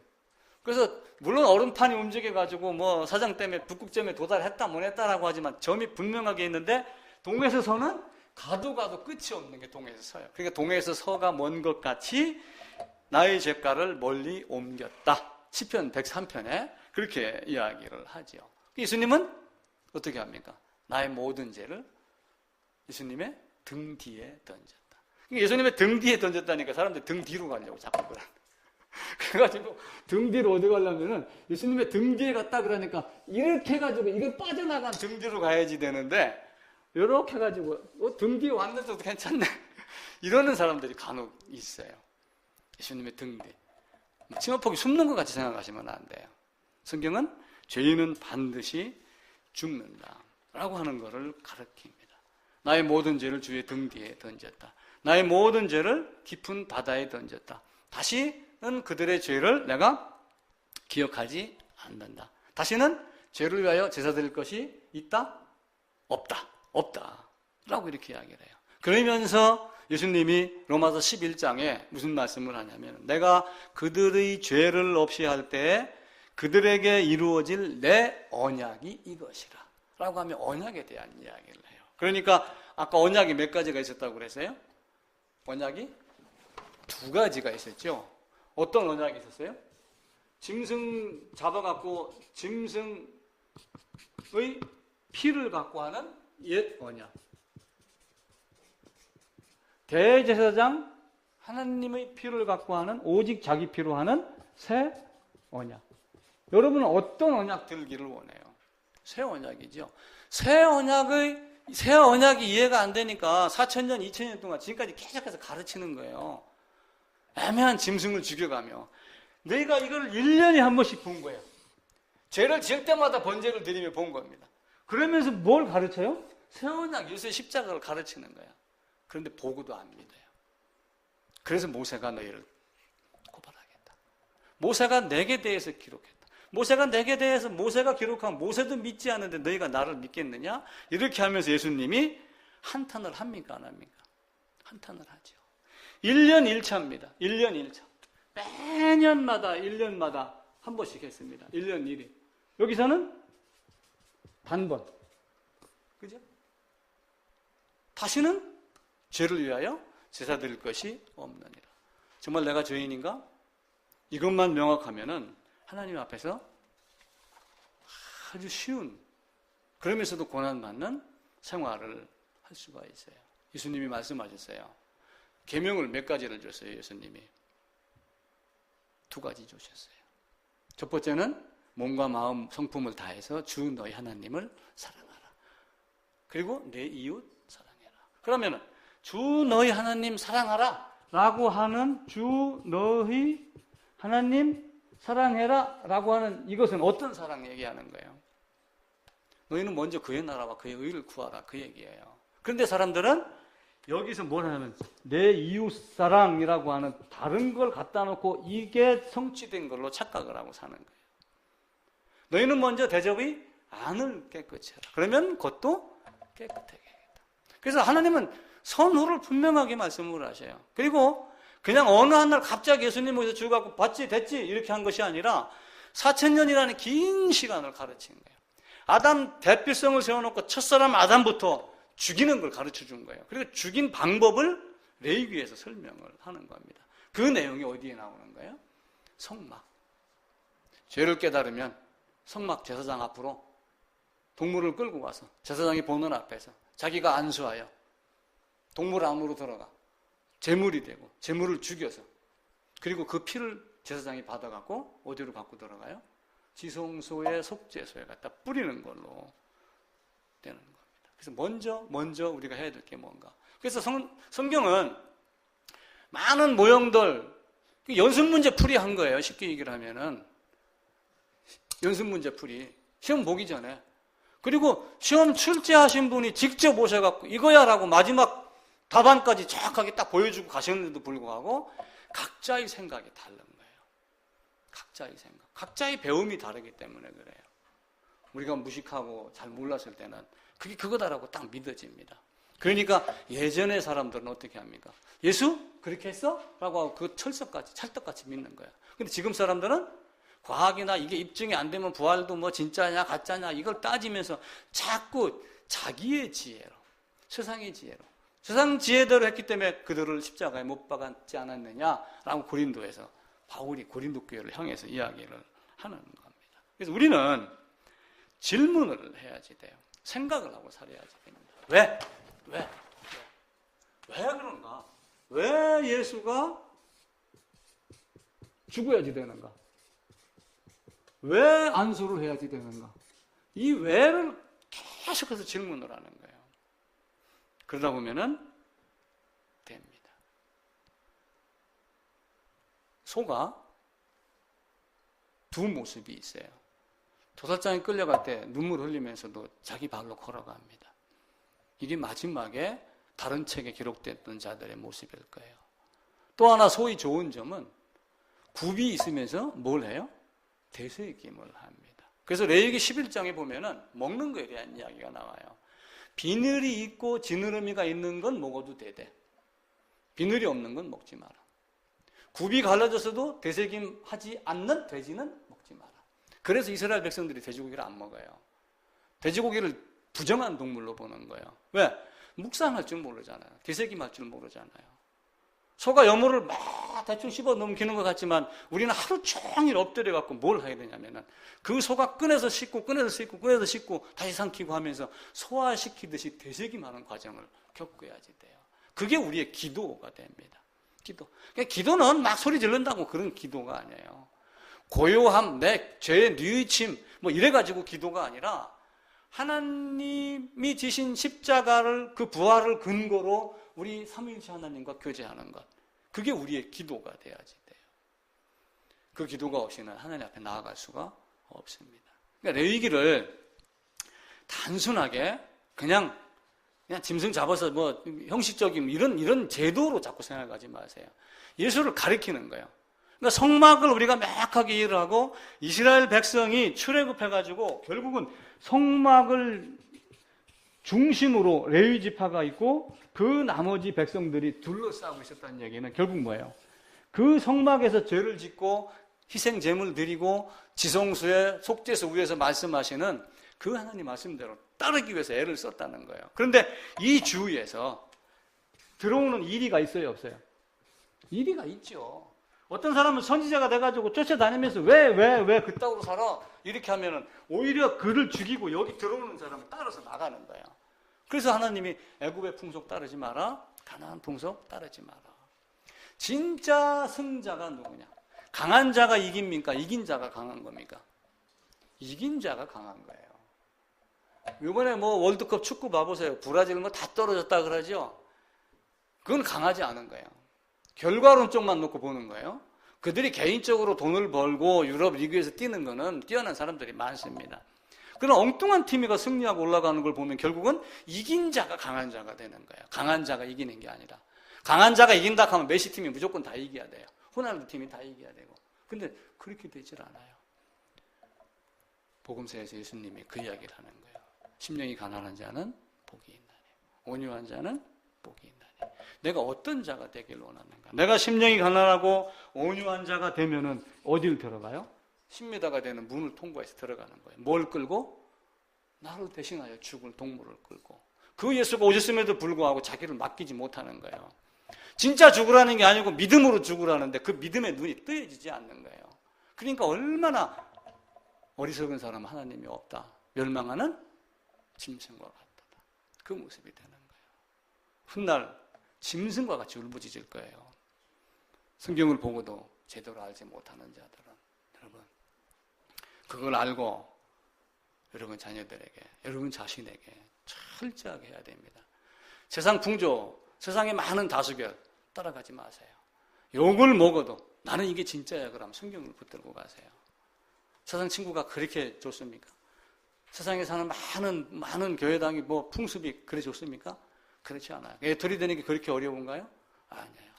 그래서 물론 얼음판이 움직여가지고 사장 때문에 북극점에 도달했다 못 했다라고 하지만 점이 분명하게 있는데 동에서 서는 가도 끝이 없는 게 동에서 서요. 그러니까 동에서 서가 먼 것 같이 나의 죄가를 멀리 옮겼다. 시편 103편에 그렇게 이야기를 하죠. 예수님은 어떻게 합니까? 나의 모든 죄를 예수님의 등 뒤에 던졌다. 예수님의 등 뒤에 던졌다니까 사람들이 등 뒤로 가려고 자꾸 그래. 그래가지고 등 뒤로 어디 가려면은 예수님의 등 뒤에 갔다 그러니까 이렇게 해가지고 이걸 빠져나간 등 뒤로 가야지 되는데 이렇게 해가지고 등 뒤에 왔는데도 괜찮네. 이러는 사람들이 간혹 있어요. 예수님의 등 뒤. 치마폭이 숨는 것 같이 생각하시면 안 돼요. 성경은 죄인은 반드시 죽는다 라고 하는 것을 가르칩니다. 나의 모든 죄를 주의 등 뒤에 던졌다. 나의 모든 죄를 깊은 바다에 던졌다. 다시는 그들의 죄를 내가 기억하지 않는다. 다시는 죄를 위하여 제사 드릴 것이 있다? 없다. 없다. 라고 이렇게 이야기를 해요. 그러면서 예수님이 로마서 11장에 무슨 말씀을 하냐면 내가 그들의 죄를 없이 할 때에 그들에게 이루어질 내 언약이 이것이라 라고 하면 언약에 대한 이야기를 해요. 그러니까 아까 언약이 몇 가지가 있었다고 그랬어요? 언약이 두 가지가 있었죠. 어떤 언약이 있었어요? 짐승 잡아갖고 짐승의 피를 갖고 하는 옛 언약. 대제사장 하나님의 피를 갖고 하는 오직 자기 피로 하는 새 언약. 여러분은 어떤 언약 들기를 원해요? 새 언약이죠. 새 언약이 이해가 안 되니까 4,000년, 2,000년 동안 지금까지 계속해서 가르치는 거예요. 애매한 짐승을 죽여가며 내가 이걸 1년에 한 번씩 본 거예요. 죄를 지을 때마다 번제를 드리며 본 겁니다. 그러면서 뭘 가르쳐요? 새 언약, 요새 십자가를 가르치는 거예요. 그런데 보고도 안 믿어요. 그래서 모세가 너희를 고발하겠다. 모세가 내게 대해서 기록했다. 모세가 내게 대해서 모세가 기록한 모세도 믿지 않는데 너희가 나를 믿겠느냐? 이렇게 하면서 예수님이 한탄을 합니까? 안 합니까? 한탄을 하죠. 1년 1차입니다. 1년 1차. 매년마다 1년마다 한 번씩 했습니다. 1년 1일. 여기서는 단번. 그죠? 다시는 죄를 위하여 제사 드릴 것이 없느니라. 정말 내가 죄인인가? 이것만 명확하면은 하나님 앞에서 아주 쉬운, 그러면서도 고난받는 생활을 할 수가 있어요. 예수님이 말씀하셨어요. 계명을 몇 가지를 줬어요, 예수님이? 2가지 주셨어요. 첫 번째는 몸과 마음, 성품을 다해서 주 너희 하나님을 사랑하라. 그리고 내 이웃 사랑해라. 그러면은 주 너희 하나님 사랑하라 라고 하는 주 너희 하나님 사랑해라 라고 하는 이것은 어떤 사랑 얘기하는 거예요? 너희는 먼저 그의 나라와 그의 의를 구하라 그 얘기예요. 그런데 사람들은 여기서 뭘 하냐면 내 이웃 사랑이라고 하는 다른 걸 갖다 놓고 이게 성취된 걸로 착각을 하고 사는 거예요. 너희는 먼저 대접의 안을 깨끗이 해라. 그러면 겉도 깨끗하게 하겠다. 그래서 하나님은 선호를 분명하게 말씀을 하셔요. 그리고 그냥 어느 한 날 갑자기 예수님 모셔서 줄 갖고 봤지 됐지 이렇게 한 것이 아니라 4000년이라는 긴 시간을 가르친 거예요. 아담 대필성을 세워놓고 첫사람 아담부터 죽이는 걸 가르쳐 준 거예요. 그리고 죽인 방법을 레위기에서 설명을 하는 겁니다. 그 내용이 어디에 나오는 거예요? 성막. 죄를 깨달으면 성막 제사장 앞으로 동물을 끌고 가서 제사장이 보는 앞에서 자기가 안수하여 동물 안으로 들어가 제물이 되고 제물을 죽여서 그리고 그 피를 제사장이 받아갖고 어디로 갖고 들어가요? 지성소의 속죄소에 갖다 뿌리는 걸로 되는 겁니다. 그래서 먼저 우리가 해야 될 게 뭔가. 그래서 성경은 많은 모형들 연습 문제 풀이 한 거예요. 쉽게 얘기를 하면은 연습 문제 풀이 시험 보기 전에. 그리고 시험 출제하신 분이 직접 오셔갖고 이거야라고 마지막 답안까지 정확하게 딱 보여주고 가셨는데도 불구하고 각자의 생각이 다른 거예요. 각자의 생각. 각자의 배움이 다르기 때문에 그래요. 우리가 무식하고 잘 몰랐을 때는 그게 그거다라고 딱 믿어집니다. 그러니까 예전의 사람들은 어떻게 합니까? 예수? 그렇게 했어? 라고 하고 그 찰떡같이 믿는 거예요. 근데 지금 사람들은 과학이나 이게 입증이 안 되면 부활도 뭐 진짜냐 가짜냐 이걸 따지면서 자꾸 자기의 지혜로, 세상의 지혜로, 세상 지혜대로 했기 때문에 그들을 십자가에 못 박지 않았느냐라고 고린도에서 바울이 고린도 교회를 향해서 이야기를 하는 겁니다. 그래서 우리는 질문을 해야지 돼요. 생각을 하고 살아야지 됩니다. 왜 그런가? 왜 예수가 죽어야지 되는가? 왜 안수를 해야지 되는가? 이 왜를 계속해서 질문을 하는 거예요. 그러다 보면은 됩니다. 소가 두 모습이 있어요. 도살장에 끌려갈 때 눈물 흘리면서도 자기 발로 걸어갑니다. 이게 마지막에 다른 책에 기록됐던 자들의 모습일 거예요. 또 하나 소의 좋은 점은 굽이 있으면서 뭘 해요? 되새김을 합니다. 그래서 레위기 11장에 보면은 먹는 거에 대한 이야기가 나와요. 비늘이 있고 지느러미가 있는 건 먹어도 되대. 비늘이 없는 건 먹지 마라. 굽이 갈라졌어도 되새김하지 않는 돼지는 먹지 마라. 그래서 이스라엘 백성들이 돼지고기를 안 먹어요. 돼지고기를 부정한 동물로 보는 거예요. 왜? 묵상할 줄 모르잖아요. 되새김할 줄 모르잖아요. 소가 여물을 막 대충 씹어 넘기는 것 같지만 우리는 하루 종일 엎드려 갖고 뭘 해야 되냐면은 그 소가 꺼내서 씻고 다시 삼키고 하면서 소화시키듯이 되새김하는 과정을 겪어야지 돼요. 그게 우리의 기도가 됩니다. 그러니까 기도는 막 소리 지른다고 그런 기도가 아니에요. 고요함, 내 죄의 뉘우침 뭐 이래가지고 기도가 아니라 하나님이 지신 십자가를 그 부활을 근거로 우리 삼위일체 하나님과 교제하는 것. 그게 우리의 기도가 돼야지 돼요. 그 기도가 없이는 하나님 앞에 나아갈 수가 없습니다. 그러니까 레위기를 단순하게 그냥 짐승 잡아서 뭐 형식적인 이런 제도로 자꾸 생각하지 마세요. 예수를 가리키는 거예요. 그러니까 성막을 우리가 명확하게 이해를 하고 이스라엘 백성이 출애굽해가지고 결국은 성막을 중심으로 레위 지파가 있고 그 나머지 백성들이 둘러싸고 있었다는 얘기는 결국 뭐예요? 그 성막에서 죄를 짓고 희생 제물 드리고 지성소의 속죄소 위에서 말씀하시는 그 하나님 말씀대로 따르기 위해서 애를 썼다는 거예요. 그런데 이 주위에서 들어오는 이리가 있어요, 없어요? 이리가 있죠. 어떤 사람은 선지자가 돼가지고 쫓아다니면서 왜 그따구로 살아? 이렇게 하면은 오히려 그를 죽이고 여기 들어오는 사람을 따라서 나가는 거예요. 그래서 하나님이 애굽의 풍속 따르지 마라, 가나안 풍속 따르지 마라. 진짜 승자가 누구냐? 강한 자가 이깁니까? 이긴 자가 강한 겁니까? 이긴 자가 강한 거예요. 이번에 뭐 월드컵 축구 봐보세요. 브라질 뭐 다 떨어졌다 그러죠? 그건 강하지 않은 거예요. 결과론 쪽만 놓고 보는 거예요. 그들이 개인적으로 돈을 벌고 유럽 리그에서 뛰는 거는 뛰어난 사람들이 많습니다. 그런 엉뚱한 팀이가 승리하고 올라가는 걸 보면 결국은 이긴 자가 강한 자가 되는 거예요. 강한 자가 이기는 게 아니라. 강한 자가 이긴다 하면 메시 팀이 무조건 다 이겨야 돼요. 호날두 팀이 다 이겨야 되고. 근데 그렇게 되질 않아요. 복음서에서 예수님이 그 이야기를 하는 거예요. 심령이 가난한 자는 복이 있나니, 온유한 자는 복이 있나니. 내가 어떤 자가 되길 원하는가? 내가 심령이 가난하고 온유한 자가 되면은 어디를 들어가요? 10m가 되는 문을 통과해서 들어가는 거예요. 뭘 끌고? 나를 대신하여 죽을 동물을 끌고. 그 예수가 오셨음에도 불구하고 자기를 맡기지 못하는 거예요. 진짜 죽으라는 게 아니고 믿음으로 죽으라는데 그 믿음의 눈이 뜨여지지 않는 거예요. 그러니까 얼마나 어리석은 사람 하나님이 없다. 멸망하는 짐승과 같다. 그 모습이 되는 거예요. 훗날 짐승과 같이 울부짖을 거예요. 성경을 보고도 제대로 알지 못하는 자들은. 여러분, 그걸 알고 여러분 자녀들에게, 여러분 자신에게 철저하게 해야 됩니다. 세상 풍조, 세상의 많은 다수결 따라가지 마세요. 욕을 먹어도 나는 이게 진짜야 그러면 성경을 붙들고 가세요. 세상 친구가 그렇게 좋습니까? 세상에 사는 많은 교회당이 뭐 풍습이 그래 좋습니까? 그렇지 않아요. 애들이 되는 게 그렇게 어려운가요? 아니에요.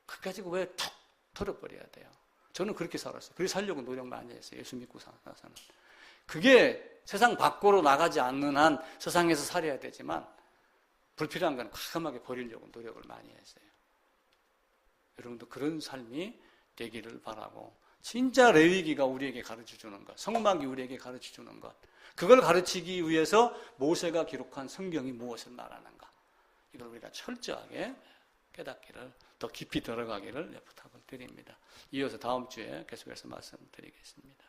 그 가지고 왜 툭 털어버려야 돼요? 저는 그렇게 살았어요. 그렇게 살려고 노력 많이 했어요. 예수 믿고 살아서는. 그게 세상 밖으로 나가지 않는 한 세상에서 살아야 되지만 불필요한 건 과감하게 버리려고 노력을 많이 했어요. 여러분도 그런 삶이 되기를 바라고, 진짜 레위기가 우리에게 가르쳐주는 것, 성막이 우리에게 가르쳐주는 것, 그걸 가르치기 위해서 모세가 기록한 성경이 무엇을 말하는가, 이걸 우리가 철저하게 깨닫기를, 더 깊이 들어가기를 부탁을 드립니다. 이어서 다음 주에 계속해서 말씀드리겠습니다.